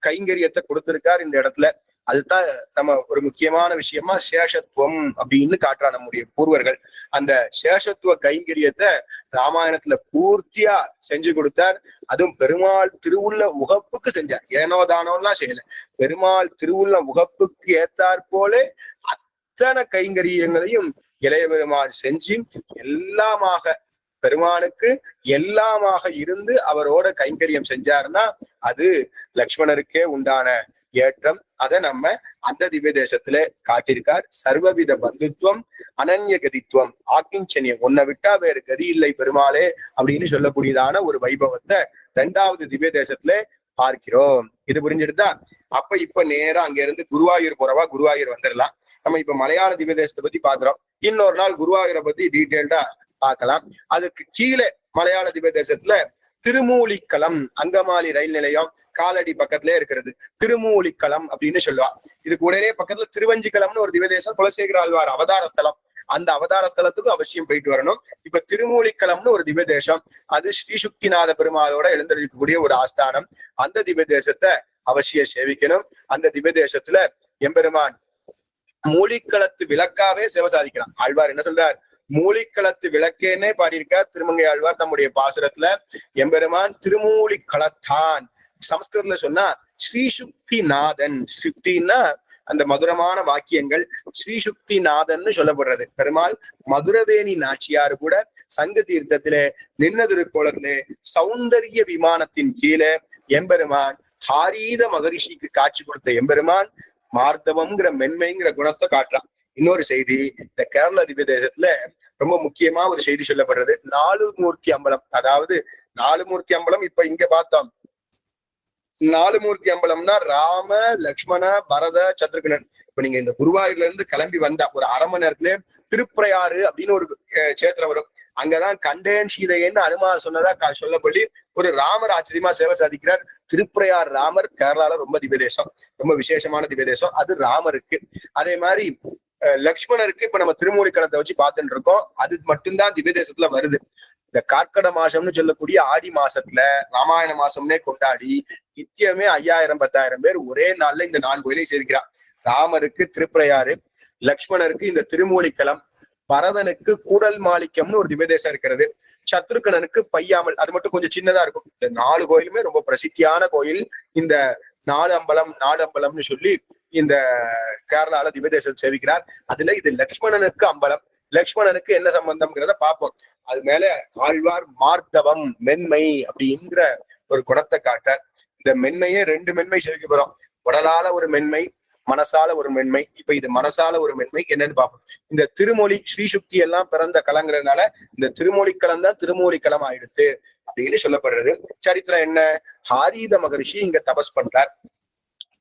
கைங்கரியத்தை கொடுத்திருக்கார் இந்த இடத்துல. அதுதான் நம்ம ஒரு முக்கியமான விஷயமா சேஷத்துவம் அப்படின்னு காட்டுறா நம்முடைய பூர்வர்கள். அந்த சேஷத்துவ கைங்கரியத்தை ராமாயணத்துல பூர்த்தியா செஞ்சு கொடுத்தார். அதுவும் பெருமாள் திருவுள்ள உகப்புக்கு செஞ்சார். ஏனோ தானோலாம் செய்யல, பெருமாள் திருவுள்ள உகப்புக்கு ஏத்தாற் போல அத்தனை கைங்கரியங்களையும் இளைய பெருமாள் செஞ்சு எல்லாமாக பெருமானுக்கு எல்லாமாக இருந்து அவரோட கைங்கரியம் செஞ்சாருன்னா அது லக்ஷ்மணருக்கே உண்டான ஏற்றம். அதை நம்ம அந்த திவ்ய தேசத்துல காட்டியிருக்கார். சர்வவித பந்துத்துவம், அனன்ய கதித்துவம், ஆக்கிஞ்சன்யம், உன்னை விட்டா வேறு கதி இல்லை பெருமாளே அப்படின்னு சொல்லக்கூடியதான ஒரு வைபவத்தை 2வது திவ்ய தேசத்துல பார்க்கிறோம். இது புரிஞ்சுடுதா? இப்ப நேரா அங்க இருந்து குருவாயூர் போறவா குருவாயூர் வந்துடலாம். நம்ம இப்ப மலையாள திவ்ய தேசத்தை பத்தி பாக்குறோம். இன்னொரு நாள் குருவாயூரை பத்தி டீட்டெயில்டா பார்க்கலாம். அதுக்கு கீழே மலையாள திவ்ய தேசத்துல திருமூலிக்களம், அங்கமாலி ரயில் நிலையம் காலடி பக்கத்திலே இருக்கிறது. திருமூலிக்களம் அப்படின்னு சொல்லுவா. இதுக்கு உடனே பக்கத்துல திருவஞ்சிக்களம்னு ஒரு திவ்யதேசம், குலசேகர ஆழ்வார் அவதார ஸ்தலம். அந்த அவதார ஸ்தலத்துக்கும் அவசியம் போயிட்டு வரணும். இப்ப திருமூலிக்களம்னு ஒரு திவ்ய தேசம், அது ஸ்ரீசுக்திநாத பெருமாளோட எழுந்திருக்கக்கூடிய ஒரு ஆஸ்தானம். அந்த திவ்ய தேசத்தை அவசியம் சேவிக்கணும். அந்த திவ்ய தேசத்துல எம்பெருமான் மூலிக்களத்து விளக்காவே சேவை சாதிக்கிறான். ஆழ்வார் என்ன சொல்றார், மூலிக்களத்து விளக்கேன்னே பாடியிருக்கார் திருமங்கை ஆழ்வார் நம்முடைய பாசுரத்துல. எம்பெருமான் திருமூலிக்களத்தான், சமஸ்கிருதத்துல சொன்னா ஸ்ரீசுக்திநாதன். ஸ்ருக்தின்னா அந்த மதுரமான வாக்கியங்கள், ஸ்ரீசுக்திநாதன் சொல்லப்படுறது. பெருமாள் மதுரவேணி நாச்சியாரு கூட சங்க தீர்த்தத்திலே நின்னதிருக்கோலத்திலே சௌந்தரிய விமானத்தின் கீழே எம்பெருமான் ஹாரீத மகரிஷிக்கு காட்சி கொடுத்த எம்பெருமான் மார்த்தவம்ங்கிற மென்மைங்கிற குணத்தை காட்டுறான். இன்னொரு செய்தி, இந்த கேரள திவ்ய தேசத்துல ரொம்ப முக்கியமா ஒரு செய்தி சொல்லப்படுறது, 4 மூர்த்தி அம்பலம். அதாவது 4 மூர்த்தி அம்பலம் இப்ப இங்க பார்த்தோம். 4 மூர்த்தி அம்பலம்னா ராம, லக்ஷ்மண, பரத, சத்ருகனன். இப்ப நீங்க இந்த குருவாயூர்ல இருந்து கிளம்பி வந்தா ஒரு அரை மணி நேரத்துல திருப்பிரயாறு அப்படின்னு ஒரு சேத்திரம் வரும். அங்கதான் கண்டேன் சீதையன்னு அனுமார் சொன்னதா சொல்லப்பள்ளி ஒரு ராமர் ஆச்சரியமா சேவை சாதிக்கிறார். திருப்பிரயார் ராமர் கேரளால ரொம்ப திவ்யதேசம், ரொம்ப விசேஷமான திவ்யதேசம் அது ராமருக்கு. அதே மாதிரி லக்ஷ்மணருக்கு இப்ப நம்ம திருமூலிக்களத்தை வச்சு பார்த்துட்டு இருக்கோம், அது மட்டும்தான் திவ்யதேசத்துல வருது. இந்த கார்க்கட மாசம்னு சொல்லக்கூடிய ஆடி மாசத்துல ராமாயண மாசம்னே கொண்டாடி நித்தியமே 5000-10,000 பேர் ஒரே நாள்ல இந்த 4 கோயிலையும் சேர்க்கிறார். ராமருக்கு திருப்பிரயாறு, லக்ஷ்மணருக்கு இந்த திருமூலிக்களம், பரதனுக்கு கூடல் மாணிக்கம்னு ஒரு திவ்யதேசம் இருக்கிறது, சத்ருகனனுக்கு பையாமல், அது மட்டும் கொஞ்சம் சின்னதா இருக்கும். இந்த 4 கோயிலுமே ரொம்ப பிரசித்தியான கோயில். இந்த 4 அம்பலம்னு சொல்லி இந்த கேரளால திவ்யதேசம் சேவிக்கிறார். அதுல இது லக்ஷ்மணனுக்கு அம்பலம். லக்ஷ்மணனுக்கு என்ன சம்பந்தம்ங்கிறத பார்ப்போம். அது மேல ஆழ்வார் மார்த்தவம், மென்மை அப்படிங்கிற ஒரு குணத்தை காட்டார். இந்த மென்மையே 2 மென்மை சேவிக்க போறோம். உடலால ஒரு மென்மை, மனசால ஒரு மென்மை. இப்ப இது மனசால ஒரு மென்மை என்னன்னு பார்ப்போம். இந்த திருமொழி ஸ்ரீசுக்தி எல்லாம் பிறந்த கலங்கிறதுனால இந்த திருமொழிக்களம் தான் திருமூலிக்களம் ஆயிடுத்து அப்படின்னு சொல்லப்படுறது. சரித்திரம் என்ன, ஹாரீத மகரிஷி இங்க தபஸ் பண்றார்.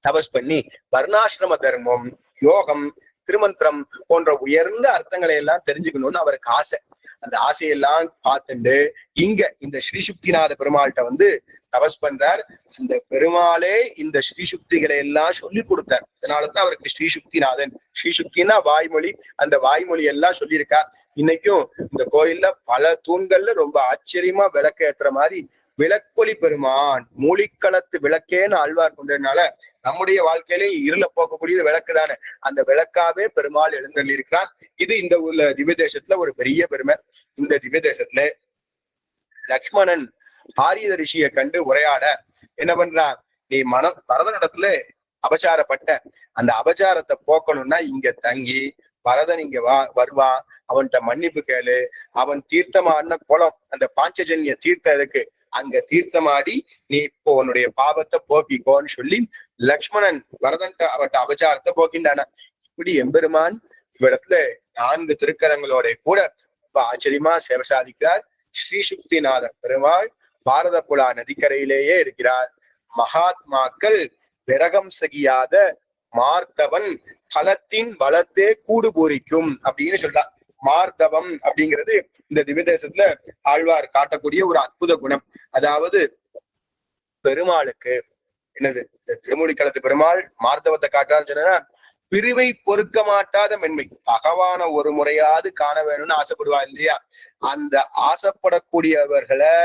தபஸ் பண்ணி வர்ணாசிரம தர்மம், யோகம், திருமந்திரம் போன்ற உயர்ந்த அர்த்தங்களை எல்லாம் தெரிஞ்சுக்கணும்னு அவருக்கு ஆசை. அந்த ஆசையெல்லாம் பார்த்துட்டு இங்க இந்த ஸ்ரீசுக்திநாத பெருமாள்கிட்ட வந்து தபஸ் பண்றார். அந்த பெருமாளே இந்த ஸ்ரீசுக்திகளை எல்லாம் சொல்லி கொடுத்தார். அதனாலதான் அவருக்கு ஸ்ரீசுக்திநாதன். ஸ்ரீசுக்தினா வாய்மொழி, அந்த வாய்மொழி எல்லாம் சொல்லியிருக்கா. இன்னைக்கும் இந்த கோயில்ல பல தூண்கள்ல ரொம்ப ஆச்சரியமா விளக்கு ஏத்துற மாதிரி விளக்கொலி பெருமான், மூலிக்களத்து விளக்கேன்னு ஆழ்வார் கொண்டதுனால நம்முடைய வாழ்க்கையிலே இருள போக்கக்கூடியது விளக்கு தானே. அந்த விளக்காவே பெருமாள் எழுந்தள்ளி இருக்கிறான். இது இந்த ஊர்ல திவ்ய தேசத்துல ஒரு பெரிய பெருமை. இந்த திவ்ய தேசத்துல லக்ஷ்மணன் ஹாரீத ரிஷியை கண்டு உரையாட என்ன பண்றான், நீ பரதனிடத்துல அபச்சாரப்பட்ட அந்த அபச்சாரத்தை போக்கணும்னா இங்க தங்கி பரதன் இங்க வருவான், அவன்கிட்ட மன்னிப்பு கேளு. அவன் தீர்த்தமான குளம், அந்த பாஞ்சஜன்ய தீர்த்தம் இருக்கு, அங்க தீர்த்தமாடி நீ இப்போ உன்னுடைய பாவத்தை போக்கிக்கோன்னு சொல்லி லக்ஷ்மணன் பரதன்ட்ட அவட்ட அபச்சாரத்தை போக்கின்றான. இப்படி எம்பெருமான் இவ்விடத்துல 4 திருக்கரங்களோட கூட ரொம்ப ஆச்சரியமா சேவை சாதிக்கிறார். ஸ்ரீசுக்திநாதர் பெருமாள் பாரத புலா நதிக்கரையிலேயே இருக்கிறார். மகாத்மாக்கள் விரகம் சகியாத மார்த்தவன் பலத்தின் வளத்தே கூடு பூரிக்கும் அப்படின்னு சொல்றார். மார்த்தவம் அப்படிங்கிறது இந்த திவ்யதேசத்துல ஆழ்வார் காட்டக்கூடிய ஒரு அற்புத குணம். அதாவது பெருமாளுக்கு என்னது, இந்த திருமூலிக்களத்து பெருமாள் மார்த்தவத்தை காட்டான்னு சொன்னா பிரிவை பொறுக்க மாட்டாத மென்மை. பகவான ஒரு முறையாவது காண வேணும்னு ஆசைப்படுவா இல்லையா, அந்த ஆசைப்படக்கூடியவர்களை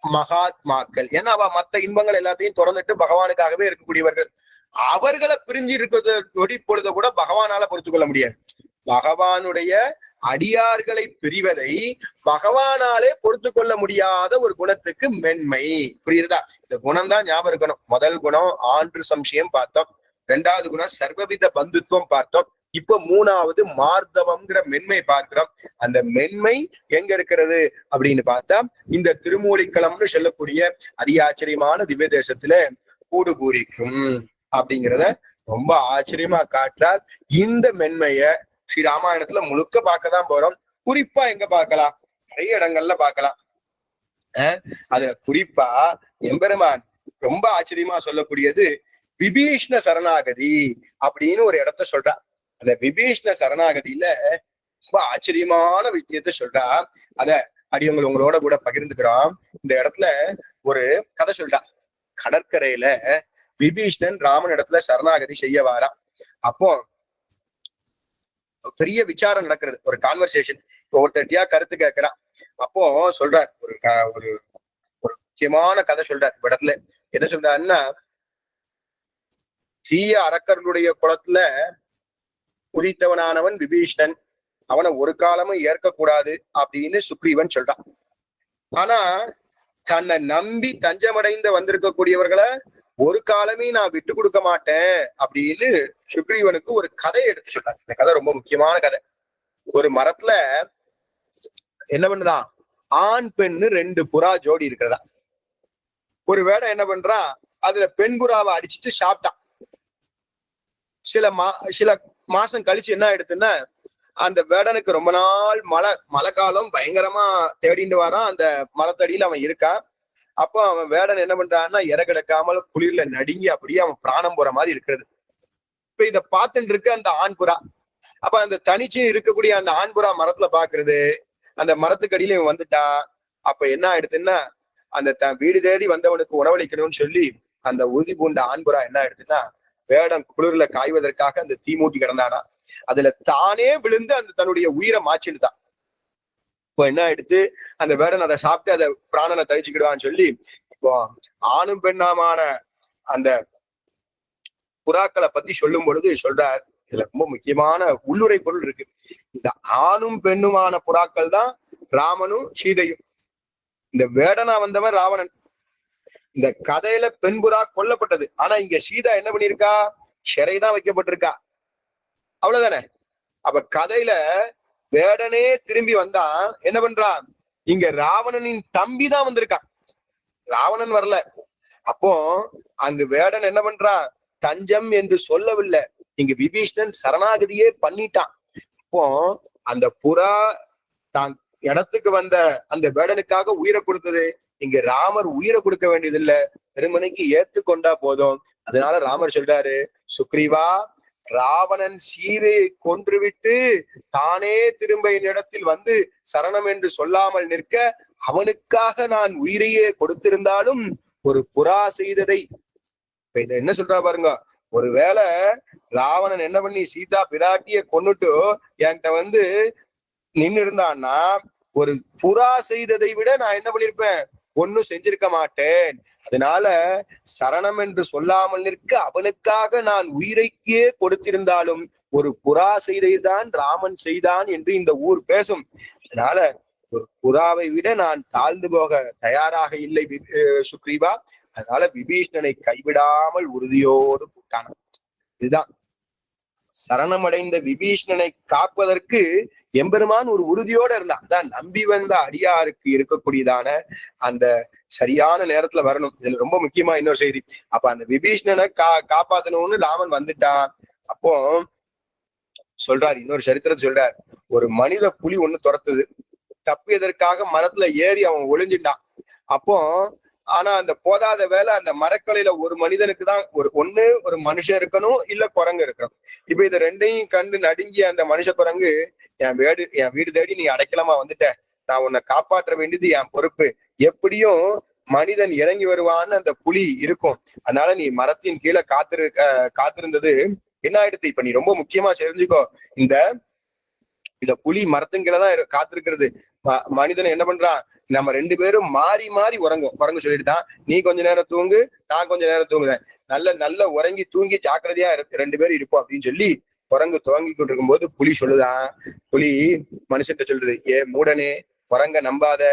மகாத்மாக்கள். ஏன்னா அவ மத்த இன்பங்கள் எல்லாத்தையும் திறந்துட்டு பகவானுக்காகவே இருக்கக்கூடியவர்கள். அவர்களை பிரிஞ்சு இருக்கிறத நொடி பொழுத கூட பகவானால பொறுத்து கொள்ள முடியாது. பகவானுடைய அடியார்களை பிரிவதை பகவானாலே பொறுத்து கொள்ள முடியாத ஒரு குணத்துக்கு மென்மை. புரியுதா? இந்த குணம் தான் ஞாபகம் இருக்கணும். முதல் குணம் ஆன்று சம்சயம் பார்த்தோம், 2வது குணம் சர்வவித பந்துத்துவம் பார்த்தோம், இப்ப 3வது மார்த்தவம்ங்கிற மென்மை பார்க்கிறோம். அந்த மென்மை எங்க இருக்கிறது அப்படின்னு பார்த்தா இந்த திருமூலிக்களம்னு சொல்லக்கூடிய அதிஆச்சரியமான திவ்ய தேசத்துல கூடு பூரிக்கும் அப்படிங்கிறத ரொம்ப ஆச்சரியமா காட்டுறார். இந்த மென்மைய ஸ்ரீ ராமாயணத்துல முழுக்க பார்க்கதான் போறோம். குறிப்பா எங்க பார்க்கலாம், நிறைய இடங்கள்ல பார்க்கலாம். அதுல குறிப்பா எம்பெருமான் ரொம்ப ஆச்சரியமா சொல்லக்கூடியது விபீஷ்ண சரணாகதி அப்படின்னு ஒரு இடத்த சொல்றா. அந்த விபீஷ்ண சரணாகதியில ரொம்ப ஆச்சரியமான விஷயத்த சொல்றா. அத அடியவங்க உங்களோட கூட பகிர்ந்துக்கிறோம். இந்த இடத்துல ஒரு கதை சொல்றா. கடற்கரையில விபீஷ்ணன் ராமன் இடத்துல சரணாகதி செய்ய வாரான். அப்போ பெரிய விசாரம் நடக்கிறது, ஒரு கான்வர்சேஷன். ஒருத்தட்டியா கருத்து கேட்கிறான். அப்போ சொல்றார் ஒரு ஒரு முக்கியமான கதை சொல்றார். இந்த இடத்துல என்ன சொல்றாருன்னா, தீய அரக்கர்களுடைய குளத்துல குதித்தவனானவன் விபீஷ்ணன், அவனை ஒரு காலமும் ஏற்கக்கூடாது அப்படின்னு சுக்ரீவன் சொல்றான். ஆனா தன்னை நம்பி தஞ்சமடைந்த வந்திருக்கக்கூடியவர்களை ஒரு காலமே நான் விட்டு கொடுக்க மாட்டேன் அப்படின்னு சுக்ரீவனுக்கு ஒரு கதையை எடுத்து சொல்றாங்க. இந்த கதை ரொம்ப முக்கியமான கதை. ஒரு மரத்துல என்ன பண்ணுதான், ஆண் பெண்ணு 2 புறா ஜோடி இருக்கிறதா. ஒரு வேடை என்ன பண்றான், அதுல பெண் புறாவை அடிச்சுட்டு சாப்பிட்டான். சில மாசம் கழிச்சு என்ன ஆயிடுதுன்னா, அந்த வேடனுக்கு ரொம்ப நாள் மழை காலம் பயங்கரமா தேடிட்டு வரான். அந்த மரத்தடியில அவன் இருக்கான். அப்போ அவன் வேடன் என்ன பண்றான்னா, இறகிடக்காமல் குளிர்ல நடுங்கி அப்படியே அவன் பிராணம் போற மாதிரி இருக்கிறது. இப்ப இத பார்த்துட்டு இருக்க அந்த ஆண்புறா, அப்ப அந்த தனிச்சு இருக்கக்கூடிய அந்த ஆண்புறா மரத்துல பாக்குறது, அந்த மரத்துக்கு அடியில இவன் வந்துட்டா. அப்ப என்ன ஆயிடுதுன்னா, அந்த வீடு தேடி வந்தவனுக்கு உணவளிக்கணும்னு சொல்லி அந்த உறுதி பூண்ட ஆண்புறா என்ன ஆயிடுதுன்னா, வேடம் குளிர்ல காய்வதற்காக அந்த தீ மூட்டி கிடந்தானா, அதுல தானே விழுந்து அந்த தன்னுடைய உயிரை மாச்சிடுதான். இப்போ என்ன ஆயிடுத்து, அந்த வேடன் அதை சாப்பிட்டு அதை பிராணனை தவிச்சுக்கிடுவான்னு சொல்லி இப்போ ஆணும் பெண்ணாமான அந்த புறாக்களை பத்தி சொல்லும் பொழுது சொல்றார், இதுல ரொம்ப முக்கியமான உள்ளுரை பொருள் இருக்கு. இந்த ஆணும் பெண்ணுமான புறாக்கள் தான் ராமனும் சீதையும். இந்த வேடனா வந்தவன் ராவணன். இந்த கதையில பெண் புறா கொல்லப்பட்டது. ஆனா இங்க சீதா என்ன பண்ணிருக்கா, சிறைதான் வைக்கப்பட்டிருக்கா. அவ்வளவுதானே. அப்ப கதையில வேடனே திரும்பி வந்தா என்ன பண்றான், இங்க ராவணனின் தம்பி தான் வந்திருக்கான், ராவணன் வரல. அப்போ அங்கு வேடன் என்ன பண்றான், தஞ்சம் என்று சொல்லவில்லை, இங்க விபீஷ்ணன் சரணாகதியே பண்ணிட்டான். அப்போ அந்த புறா தான் இடத்துக்கு வந்த அந்த வேடனுக்காக உயிரை கொடுத்தது. இங்க ராமர் உயிரை கொடுக்க வேண்டியது இல்ல, திருமணிக்கு ஏத்துக்கொண்டா போதும். அதனால ராமர் சொல்றாரு, சுக்ரீவா, ராவணன் சீதையை கொன்றுவிட்டு தானே திரும்ப என்னிடத்தில் வந்து சரணம் என்று சொல்லாமல் நிற்க, அவனுக்காக நான் உயிரையே கொடுத்திருந்தாலும் ஒரு புறா செய்ததை. இப்ப இத என்ன சொல்றா பாருங்க, ஒருவேளை ராவணன் என்ன பண்ணி சீதா பிராட்டிய கொன்னுட்டு என்கிட்ட வந்து நின்று இருந்தான்னா, ஒரு புறா செய்ததை விட நான் என்ன பண்ணிருப்பேன், ஒன்னும் செஞ்சிருக்க மாட்டேன். அதனால சரணம் என்று சொல்லாமல் நிற்க அவனுக்காக நான் உயிரைக்கே கொடுத்திருந்தாலும் ஒரு புறா செய்தைதான் ராமன் செய்தான் என்று இந்த ஊர் பேசும். அதனால ஒரு புறாவை விட நான் தாழ்ந்து போக தயாராக இல்லை சுக்ரீவா. அதனால விபீஷ்ணனை கைவிடாமல் உறுதியோடு கூட்டான. இதுதான் சரணமடைந்த விபீஷ்ணனை காப்பதற்கு எம்பெருமான் ஒரு உறுதியோட இருந்தான். அதான் நம்பி வந்த அடியாருக்கு இருக்கக்கூடியதான அந்த சரியான நேரத்துல வரணும். இதுல ரொம்ப முக்கியமா இன்னொரு செய்தி. அப்ப அந்த விபீஷ்ணனை காப்பாத்தணும்னு ராமன் வந்துட்டான். அப்போ சொல்றார், இன்னொரு சரித்திரத்தை சொல்றார், ஒரு மனித புலி ஒண்ணு துரத்துது, தப்பியதற்காக மரத்துல ஏறி அவன் ஒளிஞ்சிட்டான். அப்போ ஆனா அந்த போதாத வேலை, அந்த மரக்கலையில ஒரு மனிதனுக்கு தான் ஒரு மனுஷன் இருக்கணும், இல்ல குரங்கு இருக்கணும். இப்ப இதை ரெண்டையும் கண்டு நடுங்கிய அந்த மனுஷ குரங்கு, என் வீடு தேடி நீ அடைக்கலமா வந்துட்ட, நான் உன்னை காப்பாற்ற வேண்டியது என் பொறுப்பு, எப்படியும் மனிதன் இறங்கி வருவான்னு அந்த புலி இருக்கும், அதனால நீ மரத்தின் கீழே காத்திருந்தது என்ன ஆயிடுத்து. இப்ப நீ ரொம்ப முக்கியமா தெரிஞ்சுக்கோ, இந்த புலி மரத்தின் கீழே தான் காத்திருக்கிறது. மனிதன் என்ன பண்றான், நம்ம ரெண்டு பேரும் மாறி மாறி உறங்கு சொல்லிட்டுதான், நீ கொஞ்ச நேரம் தூங்கு, நான் கொஞ்ச நேரம் தூங்குறேன், நல்ல உறங்கி தூங்கி ஜாக்கிரதையா ரெண்டு பேரும் இருப்போம் அப்படின்னு சொல்லி குரங்கு துவங்கி கொண்டிருக்கும் போது புலி சொல்லுதான், புலி மனுஷன்ட்ட சொல்றது, மூடனே, குரங்க நம்பாத,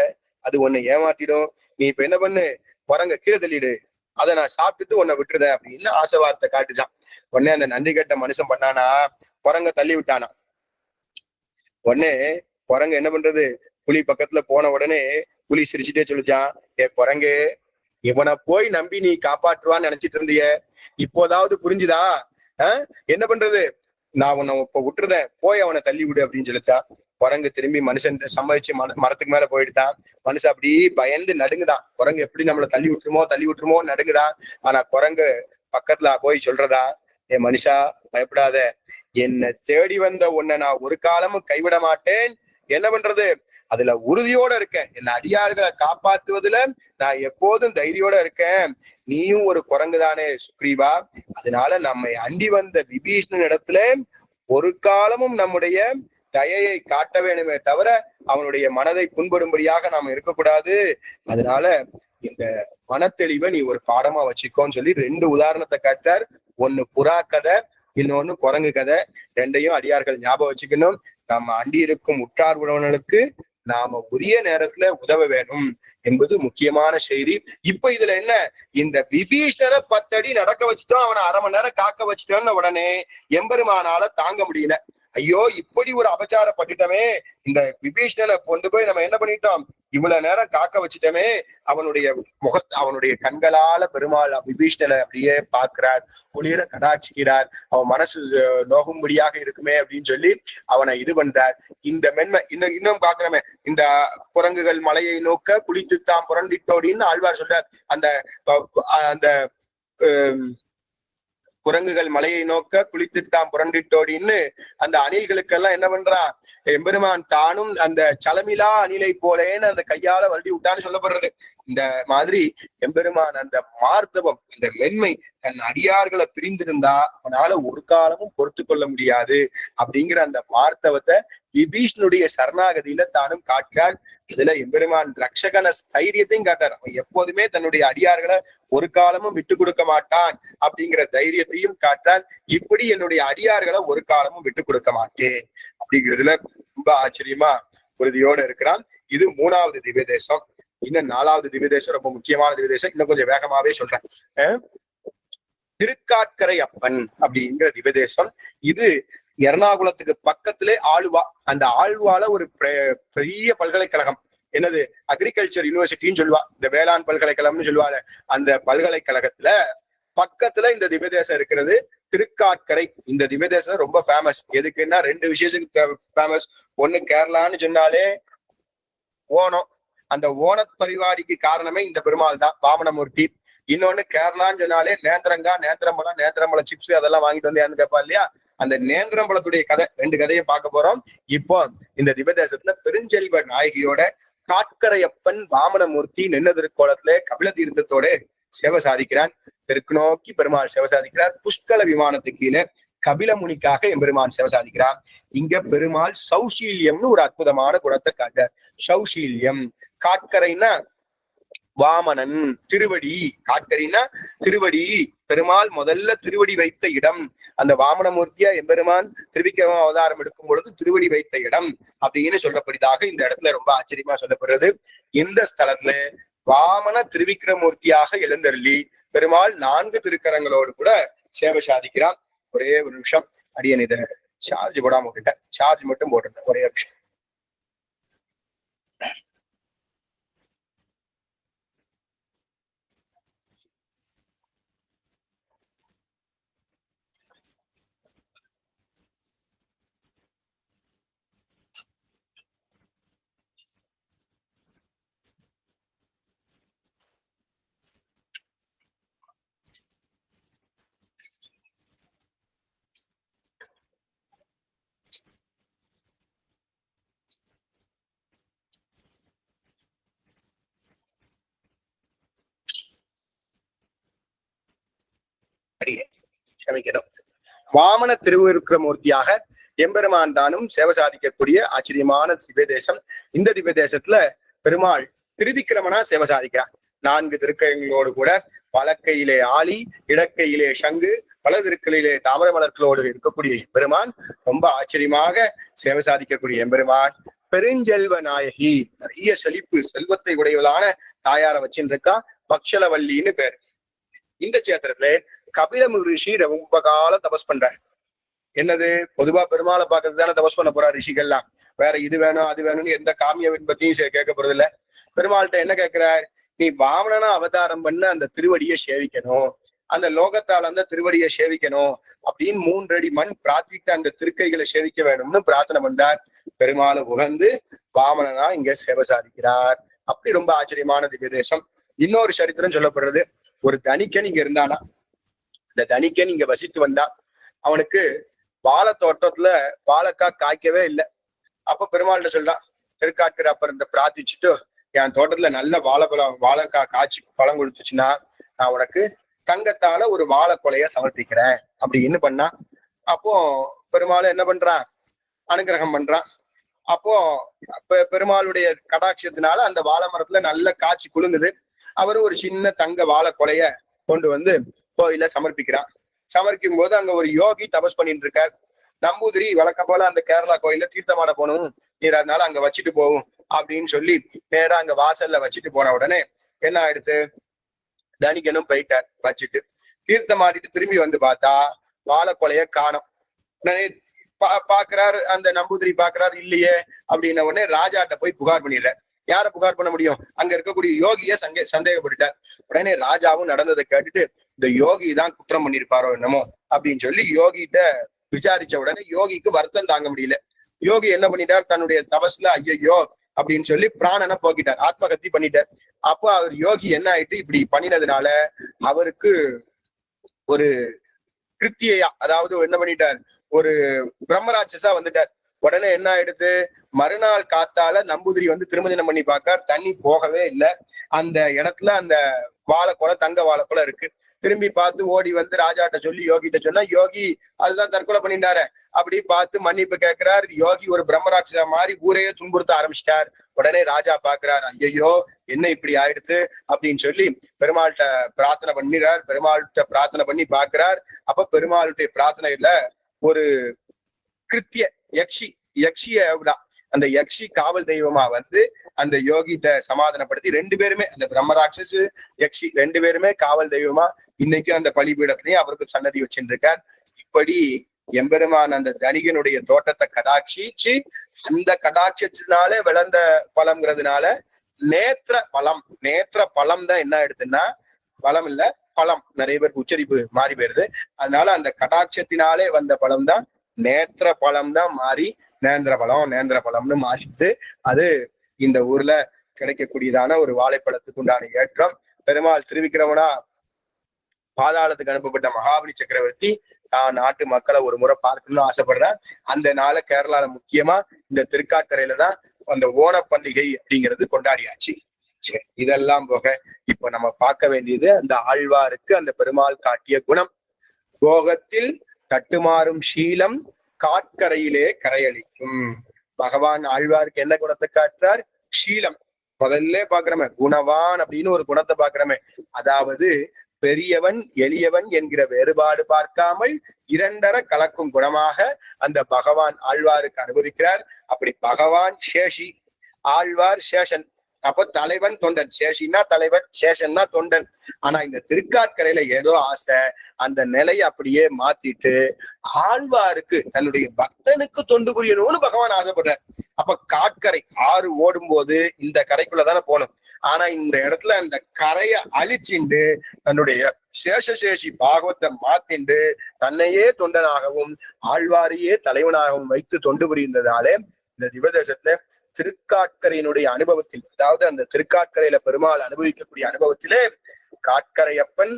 அது உன்னை ஏமாத்திடும், நீ இப்ப என்ன பண்ணு, குரங்க கீழே தள்ளிடு, அதை நான் சாப்பிட்டுட்டு உன்னை விட்டுருதேன் அப்படின்னு ஆசை வார்த்தை காட்டுச்சான். உடனே அந்த நன்றி கேட்ட மனுஷன் பண்ணானா, குரங்க தள்ளி விட்டானா. உடனே குரங்கு என்ன பண்றது, புலி பக்கத்துல போன உடனே புலி சிரிச்சுட்டே சொல்லிச்சான், குரங்கு, இவனை போய் நம்பி நீ காப்பாற்றுவான்னு நினைச்சிட்டு இருந்திய, இப்போதாவது புரிஞ்சுதா, என்ன பண்றது, நான் உன்னை இப்ப விட்டுருதேன், போய் அவனை தள்ளி விடு அப்படின்னு சொல்லிச்சான். குரங்கு திரும்பி மனுஷன் சம்மதிச்சு மரத்துக்கு மேல போயிட்டான். மனுஷன் அப்படி பயந்து நடுங்குதான், குரங்கு எப்படி நம்மளை தள்ளி விட்டுருமோ நடுங்குதான். ஆனா குரங்கு பக்கத்துல போய் சொல்றதா, மனுஷா பயப்படாத, என்னை தேடி வந்த உன்னை நான் ஒரு காலமும் கைவிட மாட்டேன், என்ன பண்றது, அதுல உறுதியோட இருக்கேன், என் அடியார்களை காப்பாத்துவதுல நான் எப்போதும் தைரியோட இருக்கேன், நீயும் ஒரு குரங்கு தானே சுக்ரீவா, அதனால நம்மை அண்டி வந்த விபீஷ்ணன் இடத்துல ஒரு காலமும் நம்முடைய தயையை காட்ட வேணுமே தவிர அவனுடைய மனதை புண்படும்படியாக நாம இருக்கக்கூடாது, அதனால இந்த மனத்தெளிவை நீ ஒரு பாடமா வச்சுக்கோன்னு சொல்லி ரெண்டு உதாரணத்தை காட்டார். ஒண்ணு புறா கதை, இன்னொன்னு குரங்கு கதை. ரெண்டையும் அடியார்கள் ஞாபகம் வச்சுக்கணும். நம்ம அண்டி இருக்கும் உற்றார் உறவினர்களுக்கு நாம உரிய நேரத்துல உதவ வேணும் என்பது முக்கியமான செய்தி. இப்ப இதுல என்ன, இந்த விபீஷ்ணரை 10 அடி நடக்க வச்சுட்டோம், அவனை அரை மணி நேரம் காக்க வச்சுட்டோம்னு உடனே எம்பெருமானால தாங்க முடியல. ஐயோ இப்படி ஒரு அபச்சாரப்பட்டுட்டோமே, இந்த விபீஷணனை கொண்டு போய் நம்ம என்ன பண்ணிட்டோம், இவ்வளவு நேரம் காக்க வச்சுட்டோமே. அவனுடைய கண்களால பெருமாள் விபீஷணனை அப்படியே பார்க்கிறார், குளிர கடாட்சிக்கிறார். அவன் மனசு நோகும்படியாக இருக்குமே அப்படின்னு சொல்லி அவனை இது பண்றார். இந்த மென்மை இன்னும் பாக்குறமே, இந்த குரங்குகள் மலையை நோக்க குளித்துத்தான் புரண்டிட்டோடின்னு ஆழ்வார் சொல்றார். அந்த அந்த குரங்குகள் மலையை நோக்க குளித்துத்தான் புரண்டிட்டோடின்னு அந்த அணில்களுக்கெல்லாம் என்ன பண்றான் எம்பெருமான் தானும் அந்த சலமிலா அணிலை போலேன்னு அந்த கையால வருடி விட்டான்னு சொல்லப்படுறது. இந்த மாதிரி எம்பெருமான் அந்த மார்த்தவம், அந்த மென்மை, தன் அடியார்களை பிரிந்திருந்தா அவனால ஒரு காலமும் பொறுத்து கொள்ள முடியாது அப்படிங்கிற அந்த மார்த்தவத்தை விபீஷ்ணுடைய சரணாகதியில தானும் காட்டார். இதுல எம்பெருமான் ரக்ஷகன தைரியத்தையும் காட்டார். அவன் எப்போதுமே தன்னுடைய அடியார்களை ஒரு காலமும் விட்டு கொடுக்க மாட்டான் அப்படிங்கிற தைரியத்தையும் காட்டான். இப்படி என்னுடைய அடியார்களை ஒரு காலமும் விட்டு கொடுக்க மாட்டேன் அப்படிங்கிறதுல ரொம்ப ஆச்சரியமா உறுதியோட இருக்கிறான். இது 3வது திவ்ய தேசம். இன்னும் 4வது திவ்ய தேசம் ரொம்ப முக்கியமான திவ்ய தேசம். இன்னும் கொஞ்சம் வேகமாவே சொல்றேன். திருக்காட்கரை அப்பன் அப்படிங்கிற திவ்ய தேசம். இது எர்ணாகுளத்துக்கு பக்கத்திலே ஆழ்வா. அந்த ஆழ்வால ஒரு பெரிய பல்கலைக்கழகம், என்னது அக்ரிகல்ச்சர் யூனிவர்சிட்டின்னு சொல்லுவா, இந்த வேளாண் பல்கலைக்கழகம்னு சொல்லுவாங்க. அந்த பல்கலைக்கழகத்துல பக்கத்துல இந்த திவ்ய தேசம் இருக்கிறது. திருக்காட்கரை இந்த திவ்ய தேசம் ரொம்ப ஃபேமஸ். எதுக்குன்னா 2 விஷயத்துக்கு ஃபேமஸ். ஒண்ணு கேரளான்னு சொன்னாலே ஓணம். அந்த ஓண பரிவாடிக்கு காரணமே இந்த பெருமாள் தான், வாமனமூர்த்தி. இன்னொன்னு கேரளான்னு சொன்னாலே நேந்திரம்பழம் சிப்ஸ் அதெல்லாம் வாங்கிட்டு வந்து கேட்பா இல்லையா, அந்த நேந்திரம்பழத்துடைய கதை. 2 கதையும் பார்க்க போறோம். இப்போ இந்த திவ்ய தேசத்துல பெருஞ்செல்வ நாயகியோட காட்கரையப்பன் வாமனமூர்த்தி நின்ன திருக்கோலத்துல கபில தீர்த்தத்தோட சேவை சாதிக்கிறான். தெற்கு நோக்கி பெருமாள் சேவை சாதிக்கிறார். புஷ்கல விமானத்துக்கு கீழே கபில முனிக்காக எம்பெருமான் சேவை சாதிக்கிறான். இங்க பெருமாள் சௌஷீல்யம்னு ஒரு அற்புதமான குணத்தை காட்டார். சௌஷீல்யம், காட்கரைன்னா வாமனன், திருவடி. காட்கரின்னா திருவடி. பெருமாள் முதல்ல திருவடி வைத்த இடம். அந்த வாமனமூர்த்தியா எம்பெருமான் திருவிக்கிரம அவதாரம் எடுக்கும் பொழுது திருவடி வைத்த இடம் அப்படின்னு சொல்லப்படுதாக இந்த இடத்துல ரொம்ப ஆச்சரியமா சொல்லப்படுறது. இந்த ஸ்தலத்துல வாமன திருவிக்கிரமூர்த்தியாக எழுந்தருளி பெருமாள் 4 திருக்கரங்களோடு கூட சேவை சாதிக்கிறான். ஒரே ஒரு நிமிஷம், அடியன் இதை சார்ஜ் போடாம விட்டுட்டேன். சார்ஜ் மட்டும் போட்டிருந்தேன், ஒரே நிமிஷம். க்ஷமிக்கணும். வாமன திருவிக்கிரமூர்த்தியாக எம்பெருமான் தானும் சேவை சாதிக்கக்கூடிய ஆச்சரியமான திவ்ய தேசம். இந்த திவ்ய தேசத்துல பெருமாள் திருவிக்கிரமனா சேவை சாதிக்கிறான். 4 திருக்கைகளோடு கூட வலக்கையிலே ஆளி, இடக்கையிலே சங்கு, பல திருக்களிலே தாமரை மலர்களோடு இருக்கக்கூடிய எம்பெருமான் ரொம்ப ஆச்சரியமாக சேவை சாதிக்கக்கூடிய எம்பெருமான். பெருஞ்செல்வ நாயகி, நிறைய செல்வத்தை உடையவளான தாயார வச்சுருக்கா. பக்ஷலவல்லின்னு பேரு. இந்த சேத்திரத்துல கபில ரிஷி ரொம்ப காலம் தபஸ் பண்றார். என்னது, பொதுவா பெருமாளை பார்க்கறது தானே தபஸ் பண்ண போறா ரிஷிகள்லாம். வேற இது வேணும் அது வேணும்னு எந்த காமியவின் பத்தியும் கேட்க போறது இல்ல. பெருமாள்கிட்ட என்ன கேட்கிறார், நீ வாமனனா அவதாரம் பண்ண அந்த திருவடியை சேவிக்கணும், அந்த லோகத்தால் அந்த திருவடியை சேவிக்கணும் அப்படின்னு 3 அடி மண் பிரார்த்தித்து அந்த திருக்கைகளை சேவிக்க வேணும்னு பிரார்த்தனை பண்றார். பெருமாளை உகந்து வாமனனா இங்க சேவை சாதிக்கிறார். அப்படி ரொம்ப ஆச்சரியமான திவ்ய தேசம். இன்னொரு சரித்திரம் சொல்லப்படுறது. ஒரு தனிக்கன் இங்க இருந்தானா. இந்த தனிக்கன் இங்க வசித்து வந்தா. அவனுக்கு வாழை தோட்டத்துல வாழைக்காய் காய்க்கவே இல்லை. அப்ப பெருமாள்கிட்ட சொல்றான், திருக்காட்கரை அப்ப இந்த பிரார்த்திச்சுட்டு என் தோட்டத்துல நல்ல வாழைக்காய் காய்ச்சி பழம் கொடுத்துச்சுன்னா நான் உனக்கு தங்கத்தால ஒரு வாழை கொலைய சமர்ப்பிக்கிறேன் அப்படின்னு பண்ணா. அப்போ பெருமாள் என்ன பண்றான், அனுகிரகம் பண்றான். அப்போ பெருமாளுடைய கடாட்சத்தினால அந்த வாழை மரத்துல நல்ல காய்ச்சி குலுங்குது. அவரு ஒரு சின்ன தங்க வாழை கொலைய கொண்டு வந்து கோயில சமர்ப்பிக்கிறான். சமர்ப்பிக்கும் போது அங்க ஒரு யோகி தபஸ் பண்ணிட்டு இருக்கார். நம்பூதிரி வழக்கம் போல அந்த கேரளா கோயில தீர்த்தமாட போகணும், நீர் அதனால அங்க வச்சுட்டு போகும் அப்படின்னு சொல்லி நேரா அங்க வாசல்ல வச்சுட்டு போன உடனே என்ன ஆயிடுத்து, தனிக்கனும் போயிட்டார். வச்சுட்டு தீர்த்தமாடிட்டு திரும்பி வந்து பார்த்தா வாழை கொலைய காணோம். பாக்குறாரு, அந்த நம்பூதிரி பாக்குறாரு, இல்லையே அப்படின்ன உடனே ராஜாட்ட போய் புகார் பண்ணிடுறார். யார புகார் பண்ண முடியும்? அங்க இருக்கக்கூடிய யோகிய சந்தேகப்பட்டுட்டார். உடனே ராஜாவும் நடந்ததை கேட்டுட்டு இந்த யோகி தான் குற்றம் பண்ணிருப்பாரோ என்னமோ அப்படின்னு சொல்லி யோகிட்ட விசாரிச்ச உடனே யோகிக்கு வருத்தம் தாங்க முடியல. யோகி என்ன பண்ணிட்டார்? தன்னுடைய தபஸ்ல ஐயோ அப்படின்னு சொல்லி பிராணனை போக்கிட்டார், ஆத்மகத்தி பண்ணிட்டார். அப்போ அவர் யோகி என்ன ஆயிட்டு இப்படி பண்ணினதுனால அவருக்கு ஒரு கிருத்தியா, அதாவது என்ன பண்ணிட்டார், ஒரு பிரம்மராட்சசா வந்துட்டார். உடனே என்ன ஆயிடுது, மறுநாள் காத்தால நம்பூதிரி வந்து திருமஞ்சனம் பண்ணி பார்க்கார், தண்ணி போகவே இல்லை. அந்த இடத்துல அந்த வாழைக்குலை, தங்க வாழைக்குலை இருக்கு. திரும்பி பார்த்து ஓடி வந்து ராஜாட்ட சொல்லி யோகிட்ட சொன்னா, யோகி அதுதான் தற்கொலை பண்ணிட்டாரு அப்படி பார்த்து மன்னிப்பு கேட்கிறார். யோகி ஒரு பிரம்மராட்சசா மாதிரி ஊரையே துன்புறுத்த ஆரம்பிச்சிட்டார். உடனே ராஜா பாக்குறார், ஐயோ என்ன இப்படி ஆயிடுது அப்படின்னு சொல்லி பெருமாள்கிட்ட பிரார்த்தனை பண்ணிடுறார். பெருமாள்கிட்ட பிரார்த்தனை பண்ணி பாக்குறார். அப்ப பெருமாளுடைய பிரார்த்தனையில ஒரு கிருத்திய யக்ஷிய அந்த யக்ஷி காவல் தெய்வமா வந்து அந்த யோகிட்ட சமாதானப்படுத்தி, ரெண்டு பேருமே அந்த பிரம்மராட்சசு யக்ஷி ரெண்டு பேருமே காவல் தெய்வமா இன்னைக்கும் அந்த பலிபீடத்திலையும் அவருக்கு சன்னதி வச்சுருக்கார். இப்படி எம்பெருமான் அந்த தனிகனுடைய தோட்டத்தை கடாட்சிச்சு, அந்த கடாட்சத்தினாலே விளந்த பழம்ங்கிறதுனால நேத்திர பழம் தான் என்ன எடுத்துன்னா, பழம் இல்ல பழம், நிறைய பேருக்கு உச்சரிப்பு மாறி போயிருது. அதனால அந்த கடாட்சத்தினாலே வந்த பழம் தான் நேத்திர பழம் தான் மாறி நேந்திர பழம்னு மாறிட்டு, அது இந்த ஊர்ல கிடைக்கக்கூடியதான ஒரு வாழைப்பழத்துக்கு உண்டான ஏற்றம். பெருமாள் திருவிக்கிரமனா பாதாளத்துக்கு அனுப்பப்பட்ட மகாபலி சக்கரவர்த்தி தான் நாட்டு மக்களை ஒரு முறை பார்க்கணும்னு ஆசைப்படுறார். அந்த நாளை கேரளால முக்கியமா இந்த திருக்காட்கரையில தான் அந்த ஓண பண்டிகை அப்படிங்கிறது கொண்டாடியாச்சு. சரி, இதெல்லாம் போக இப்ப நம்ம பார்க்க வேண்டியது அந்த ஆழ்வாருக்கு அந்த பெருமாள் காட்டிய குணம். போகத்தில் தட்டுமாறும் சீலம் காட்கரையிலே கரையளிக்கும். பகவான் ஆழ்வாருக்கு என்ன குணத்தை காட்டுறார்? ஷீலம். முதல்ல பாக்குறமே குணவான் அப்படின்னு ஒரு குணத்தை பாக்குறமே, அதாவது பெரியவன் எளியவன் என்கிற வேறுபாடு பார்க்காமல் இரண்டர கலக்கும் குணமாக அந்த பகவான் ஆழ்வாருக்கு அனுபவிக்கிறார். அப்படி பகவான் சேஷி, ஆழ்வார் சேஷன். அப்போ தலைவன் தொண்டன், சேஷின்னா தலைவன், சேஷன்னா தொண்டன். ஆனா இந்த திருக்காட்கரையில ஏதோ ஆசை, அந்த நிலையை அப்படியே மாத்திட்டு ஆழ்வாருக்கு தன்னுடைய பக்தனுக்கு தொண்டு புரியணும்னு பகவான் ஆசைப்படுறார். அப்ப காட்கரை ஆறு ஓடும் போது இந்த கரைக்குள்ளதானே போகணும். ஆனா இந்த இடத்துல அந்த கரையை அழிச்சிண்டு தன்னுடைய சேஷசேஷி பாகவத்தை மாத்திண்டு தன்னையே தொண்டனாகவும் ஆழ்வாரையே தலைவனாகவும் வைத்து தொண்டு புரிந்ததாலே இந்த திவதேசத்துல திருக்காட்கரையினுடைய அனுபவத்தில், அதாவது அந்த திருக்காட்கரையில பெருமாள் அனுபவிக்கக்கூடிய அனுபவத்திலே காட்கரையப்பன்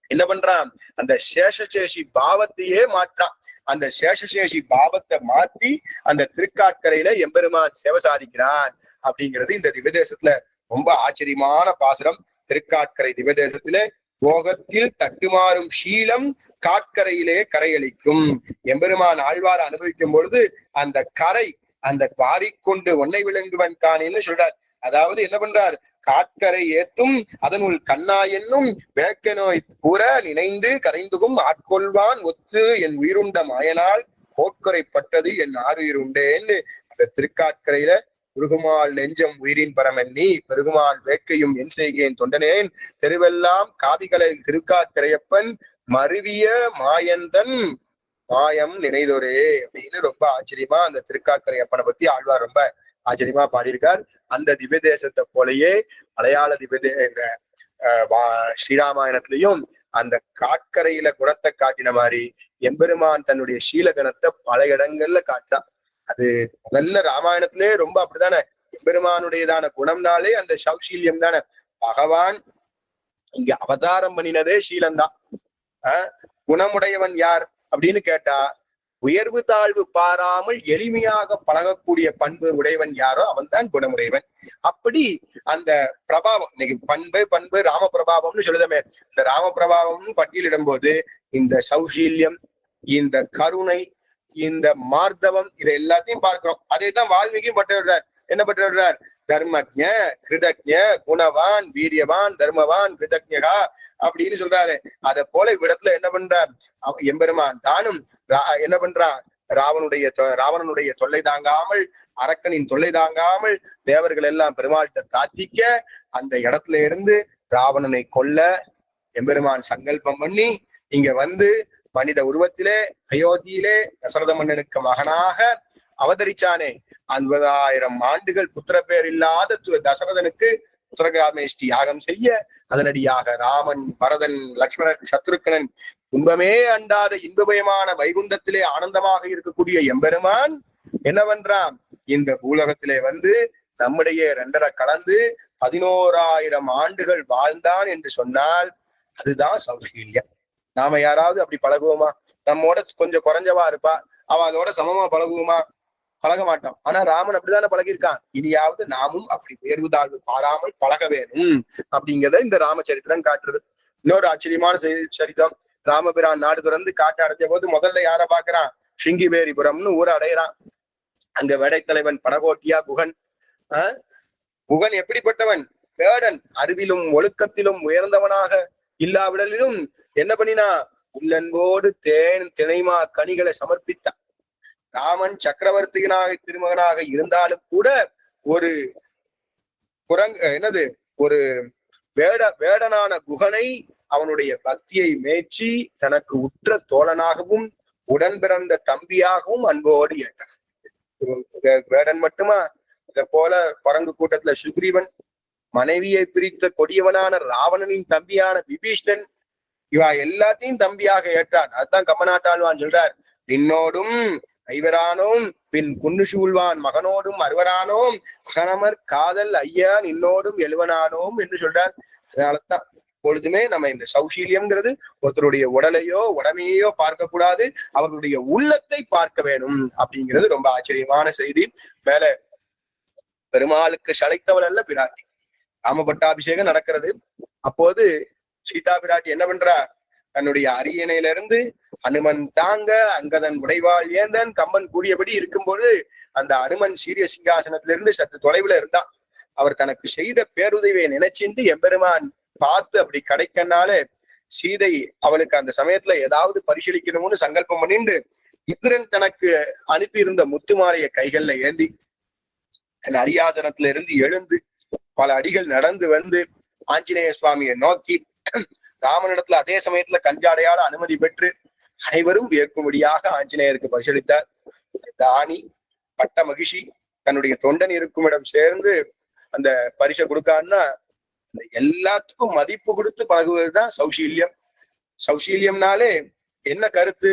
என்ன பண்றான், அந்த சேஷசேஷி பாவத்தையே மாற்றான். அந்த சேஷசேஷி பாவத்தை மாத்தி அந்த திருக்காட்கரையில எம்பெருமான் சேவை சாதிக்கிறான் அப்படிங்கிறது இந்த திவதேசத்துல ரொம்ப ஆச்சரியமான பாசுரம். திருக்காட்கரை திவதேசத்துல போகத்தில் தட்டுமாறும் சீலம் காட்கரையிலே கரையளிக்கும். எம்பெருமான் ஆழ்வார் அனுபவிக்கும் பொழுது அந்த கரை, அந்த வாரிக்கொண்டு ஒன்னை விளங்குவன் காணின்னு சொல்றார். அதாவது என்ன பண்றார், காட்கரை ஏத்தும் அதனுள் கண்ணா என்னும் வேக்க நோய் கூற நினைந்து கரைந்துகும் ஆட்கொள்வான் ஒத்து என் உயிருண்ட மாயனால் கோட்கரைப்பட்டது என் ஆறுயிர் உண்டேன்னு அந்த திருக்காட்கரையில பெருகுமாள் நெஞ்சம் உயிரின் பரமன்னி பெருகுமாள் வேட்கையும் என் செய்கேன் தொண்டனேன் தெருவெல்லாம் காவிகளை திருக்காட்கரையப்பன் மருவிய மாயந்தன் மாயம் நினைதொரே அப்படின்னு ரொம்ப ஆச்சரியமா அந்த திருக்காட்கரையப்பனை பத்தி ஆழ்வார் ரொம்ப ஆச்சரியமா பாடியிருக்கார். அந்த திவ்ய தேசத்தை போலயே மலையாள இந்த ஸ்ரீராமாயணத்திலையும் அந்த காட்கரையில குணத்தை காட்டின மாதிரி எம்பெருமான் தன்னுடைய சீலகணத்தை பல இடங்கள்ல காட்டுறான். அது முதல்ல ராமாயணத்திலே ரொம்ப அப்படித்தானே, எம்பெருமானுடையதான குணம்னாலே அந்த சௌசீல்யம் தானே. பகவான் இங்க அவதாரம் பண்ணினதே சீலம்தான். குணமுடையவன் யார் அப்படின்னு கேட்டா, உயர்வு தாழ்வு பாராமல் எளிமையாக பழகக்கூடிய பண்பு உடையவன் யாரோ அவன் தான் குணமுடையவன். அப்படி அந்த பிரபாவம், இன்னைக்கு பண்பு ராம பிரபாவம்னு சொல்லுதமே, இந்த ராம பிரபாவம்னு பட்டியலிடும் போது இந்த சௌசீல்யம், இந்த கருணை, இந்த மார்தவம், இதை எல்லாத்தையும் பார்க்கிறோம். அதே தான் வால்மீகியும் பட்டு விடுறார். என்ன பட்டு விடுறார்? தர்மஜ்ஞ கிருதஜ்ஞ குணவான் வீரியவான் தர்மவான் கிருதஜ்ஞகா அப்படின்னு சொல்றாரு. அதை போல இவ்விடத்துல என்ன பண்றார் எம்பெருமான் தானும் என்ன பண்றான், ராவணனுடைய தொல்லை தாங்காமல், அரக்கனின் தொல்லை தாங்காமல் தேவர்கள் எல்லாம் பெருமாள்கிட்ட பிரார்த்திக்க அந்த இடத்துல இருந்து ராவணனை கொல்ல எம்பெருமான் சங்கல்பம் பண்ணி இங்க வந்து மனித உருவத்திலே அயோத்தியிலே தசரத மன்னனுக்கு மகனாக அவதரிச்சானே 50,000 ஆண்டுகள் புத்திர பேர் இல்லாத தசரதனுக்கு புத்திரகாமேஷ்டி யாகம் செய்ய அதனடியாக ராமன், பரதன், லக்ஷ்மணன், சத்ருக்கனன் துன்பமே அண்டாத இன்பமயமான வைகுண்டத்திலே ஆனந்தமாக இருக்கக்கூடிய எம்பெருமான் என்னவென்றான், இந்த பூலகத்திலே வந்து நம்முடைய 2.5 கலந்து 11,000 ஆண்டுகள் வாழ்ந்தான் என்று சொன்னால் அதுதான் சௌசீல்யம். நாம யாராவது அப்படி பழகுவோமா? நம்மோட கொஞ்சம் குறைஞ்சவா இருப்பா, அவளோட சமமா பழகுவோமா? பழக மாட்டோம். ஆனா ராமன் அப்படிதானே பழகிருக்கான். இனியாவது நாமும் அப்படி உயர்வு தாழ்வு பாராமல் பழக வேணும் அப்படிங்கிறத இந்த ராமச்சரித்திரம் காட்டுறது. இன்னொரு ஆச்சரியமான சரித்திரம், ராமபிரான் நாடு துறந்து காட்டு அடைஞ்ச போது முதல்ல யார பாக்குறான்? சிங்கிவேரிபுரம்னு ஊரை அடையிறான். அங்க வேடைத்தலைவன் படகோட்டியா குகன். குகன் எப்படிப்பட்டவன்? வேடன், அறிவிலும் ஒழுக்கத்திலும் உயர்ந்தவனாக இல்லாவிடலிலும் என்ன பண்ணினா, உள்ளன்போடு திணைமா கனிகளை சமர்ப்பித்தான். ராமன் சக்கரவர்த்தியினாக திருமகனாக இருந்தாலும் கூட ஒரு ஒரு வேடனான குகனை அவனுடைய பக்தியை மேய்ச்சி தனக்கு உற்ற தோழனாகவும் உடன் பிறந்த தம்பியாகவும் அன்போடு ஏற்றான். வேடன் மட்டுமா? இத போல குரங்கு கூட்டத்துல சுக்ரீவன், மனைவியை பிரித்த கொடியவனான ராவணனின் தம்பியான விபீஷ்ணன், இவா எல்லாத்தையும் தம்பியாக ஏற்றான். அதுதான் கம்மநாட்டாழ்வான் சொல்றார், நின்னோடும் ஐவரானோம் பின் குன்னு சூழ்வான் மகனோடும் அறுவரானோம் அகனமர் காதல் ஐயா நின்னோடும் எழுவனானோம் என்று சொல்றார். அதனாலதான் பொழுதுமே நம்ம இந்த சௌசீல்யம்ங்கிறது ஒருத்தருடைய உடலையோ உடமையோ பார்க்க கூடாது, அவர்களுடைய உள்ளத்தை பார்க்க வேணும் அப்படிங்கிறது ரொம்ப ஆச்சரியமான செய்தி. மேல பெருமாளுக்கு சளைத்தவள் அல்ல பிராட்டி. ராமபட்டாபிஷேகம் நடக்கிறது. அப்போது சீதா பிராட்டி என்ன பண்றா, தன்னுடைய அரியணையிலிருந்து அனுமன் தாங்க அங்கதன் உடைவாள் ஏந்தன் கம்மன் கூடியபடி இருக்கும்போது அந்த அனுமன் சீரிய சிங்காசனத்திலிருந்து சற்று தொலைவுல இருந்தான். அவர் தனக்கு செய்த பேருதவியை நினைச்சிட்டு எம்பெருமான் பார்த்து அப்படி கிடைக்கனால சீதை அவளுக்கு அந்த சமயத்துல ஏதாவது பரிசீலிக்கணும்னு சங்கல்பம் பண்ணிட்டு இந்திரன் தனக்கு அனுப்பியிருந்த முத்து மாலைய கைகள்ல ஏந்தி அந்த அரியாசனத்துல இருந்து எழுந்து பல அடிகள் நடந்து வந்து ஆஞ்சநேய சுவாமியை நோக்கி ராமனிடத்துல அதே சமயத்துல கஞ்சாடையால அனுமதி பெற்று அனைவரும் வியக்கும்படியாக ஆஞ்சநேயருக்கு பரிசளித்தார். தானி பட்ட மகிழ்ச்சி தன்னுடைய தொண்டன் இருக்கும் இடம் சேர்ந்து அந்த பரிசை கொடுக்காருன்னா அந்த எல்லாத்துக்கும் மதிப்பு கொடுத்து பழகுவதுதான் சௌசீல்யம். சௌசீல்யம்னாலே என்ன கருத்து?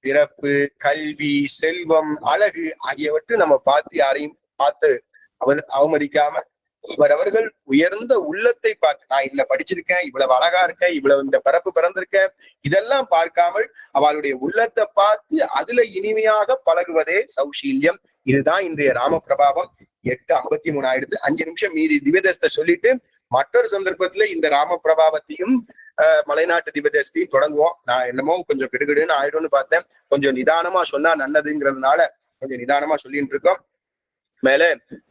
பிறப்பு, கல்வி, செல்வம், அழகு ஆகியவற்றை நம்ம பார்த்து யாரையும் பார்த்து அவமதிக்காம அவரவர்கள் உயர்ந்த உள்ளத்தை பார்த்து, நான் இன்ன படிச்சிருக்கேன், இவ்வளவு அழகா இருக்கேன், இவ்வளவு இந்த பிறப்பு பிறந்திருக்கேன், இதெல்லாம் பார்க்காமல் அவளுடைய உள்ளத்தை பார்த்து அதுல இனிமையாக பழகுவதே சௌசீல்யம். இதுதான் இன்றைய ராம பிரபாவம். 8:53 ஆயிடுது. 5 நிமிஷம் மீதி திவ்யதேசத்தை சொல்லிட்டு மற்றொரு சந்தர்ப்பத்துல இந்த ராம பிரபாவத்தையும் மலைநாட்டு திவ்யதேசத்தையும் தொடங்குவோம். நான் என்னமோ கொஞ்சம் கிடுகிடுன்னு ஆயிடும்னு பார்த்தேன். கொஞ்சம் நிதானமா சொன்னா நல்லதுங்கிறதுனால கொஞ்சம் நிதானமா சொல்லிட்டு இருக்கோம். மேல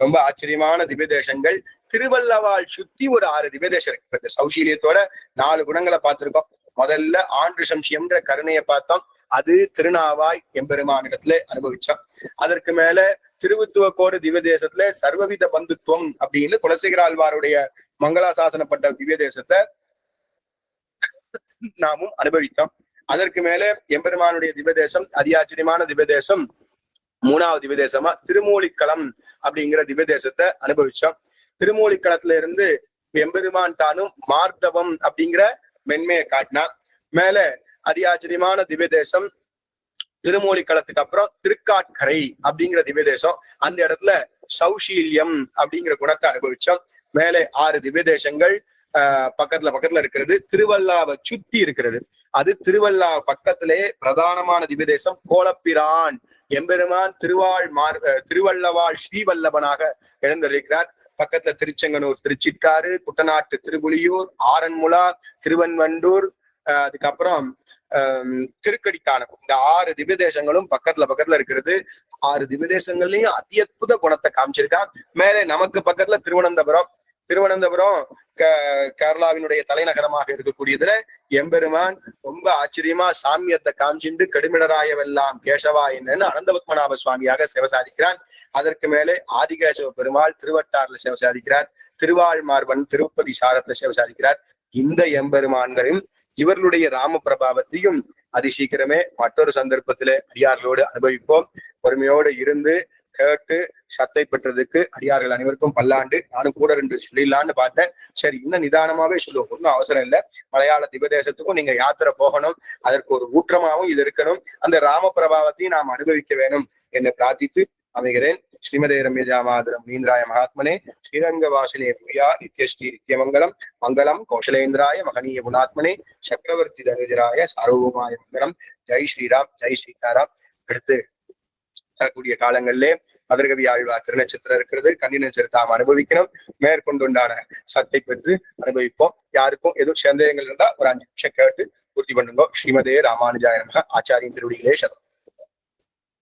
ரொம்ப ஆச்சரியமான திவ்யதேசங்கள் திருவல்லவாள் சுத்தி ஒரு 6 திவ்யதேசம் இருக்கு. இந்த சௌசீல்யத்தோட 4 குணங்களை பார்த்திருக்கோம். முதல்ல ஆண்டு சம்சியம்ன்ற கருணையை பார்த்தோம். அது திருநாவாய் எம்பெருமானிடத்துல அனுபவிச்சோம். அதற்கு மேல திருவுத்துவக்கோடு திவ்யதேசத்துல சர்வவித பந்துத்துவம் அப்படின்னு குலசேகர ஆழ்வாருடைய மங்களாசாசனப்பட்ட திவ்யதேசத்தை நாமும் அனுபவித்தோம். அதற்கு மேல எம்பெருமானுடைய திவ்யதேசம் அதியாச்சரியமான திவ்யதேசம் 3வது திவ்யதேசமா திருமூலிக்களம் அப்படிங்கிற திவ்யதேசத்தை அனுபவிச்சோம். திருமூலிக்களத்துல இருந்து எம்பெருமான் தானும் மார்த்தவம் அப்படிங்கிற மென்மையை காட்டினான். மேல அதியாச்சரியமான திவ்யதேசம் திருமூலிக்களத்துக்கு அப்புறம் திருக்காட்கரை அப்படிங்கிற திவ்யதேசம். அந்த இடத்துல சௌசீல்யம் அப்படிங்கிற குணத்தை அனுபவிச்சோம். மேலே 6 திவ்யதேசங்கள் பக்கத்துல இருக்கிறது. திருவல்லாவை சுத்தி இருக்கிறது. அது திருவல்லா பக்கத்திலே பிரதானமான திவ்யதேசம் கோலப்பிரான் எம்பெருமான் திருவல்லவாள் ஸ்ரீவல்லபனாக எழுந்திருக்கிறார். பக்கத்துல திருச்செங்கனூர், திருச்சிற்றாறு, குட்டநாட்டு திருப்புலியூர், ஆரன்முளா, திருவன்வண்டூர், அதுக்கப்புறம் திருக்கடித்தானம். இந்த 6 திவ்யதேசங்களும் பக்கத்துல இருக்கிறது. 6 திவ்யதேசங்கள்லயும் அத்தியுத குணத்தை காமிச்சிருக்கான். மேலே நமக்கு பக்கத்துல திருவனந்தபுரம் கேரளாவினுடைய தலைநகரமாக இருக்கக்கூடியதுல எம்பெருமான் ரொம்ப ஆச்சரியமா சாமியத்தை காமிச்சுண்டு கடுமிடராயவெல்லாம் கேசவா என்னன்னு அனந்தபத்மநாப சுவாமியாக சேவை சாதிக்கிறான். அதற்கு மேலே ஆதிகேசவ பெருமாள் திருவட்டாறுல சேவை சாதிக்கிறார். திருவாழ்மார்பன் திருப்பதி சாரத்துல சேவை சாதிக்கிறார். இந்த எம்பெருமான்களையும் இவர்களுடைய ராம பிரபாவத்தையும் அதிசீக்கிரமே மற்றொரு சந்தர்ப்பத்திலே அடியார்களோடு அனுபவிப்போம். பொறுமையோடு இருந்து கேட்டு சத்தை பெற்றதுக்கு அடியார்கள் அனைவருக்கும் பல்லாண்டு. நானும் கூட 2 சொல்லிடலான்னு பார்த்தேன். சரி, இன்னும் நிதானமாவே சொல்லுவோம், ஒன்றும் அவசரம் இல்லை. மலையாள திவதேசத்துக்கும் நீங்க யாத்திரை போகணும், அதற்கு ஒரு ஊற்றமாகவும் இது இருக்கணும். அந்த ராம பிரபாவத்தையும் நாம் அனுபவிக்க வேணும் என்று பிரார்த்தித்து அமைகிறேன். ஸ்ரீமதே ரம்யஜாமாதரம் நீந்திராய மகாத்மனே ஸ்ரீரங்கவாசினே பூயா நித்யஸ்ரீ நித்யமங்கலம் மங்களம் கௌசலேந்திராய மகனீய குணாத்மனே சக்கரவர்த்தி தனுஜராய சார்வபௌமாய மங்களம். ஜெய் ஸ்ரீராம், ஜெய் சீதாராம். அடுத்து வரக்கூடிய காலங்களிலே மதுரகவி ஆழ்வார் திருநட்சத்திரம் இருக்கிறது. கன்னி நட்சத்திரம் அனுபவிக்கணும். மேற்கொண்டுண்டான சத்தை பெற்று அனுபவிப்போம். யாருக்கும் எதுவும் சந்தேகங்கள் இருந்தா ஒரு 5 நிமிஷம் கேட்டு பூர்த்தி பண்ணுங்க. ஸ்ரீமதே ராமானுஜாய நமஹ. ஆச்சாரியின் திருவடிகளே சரணம்.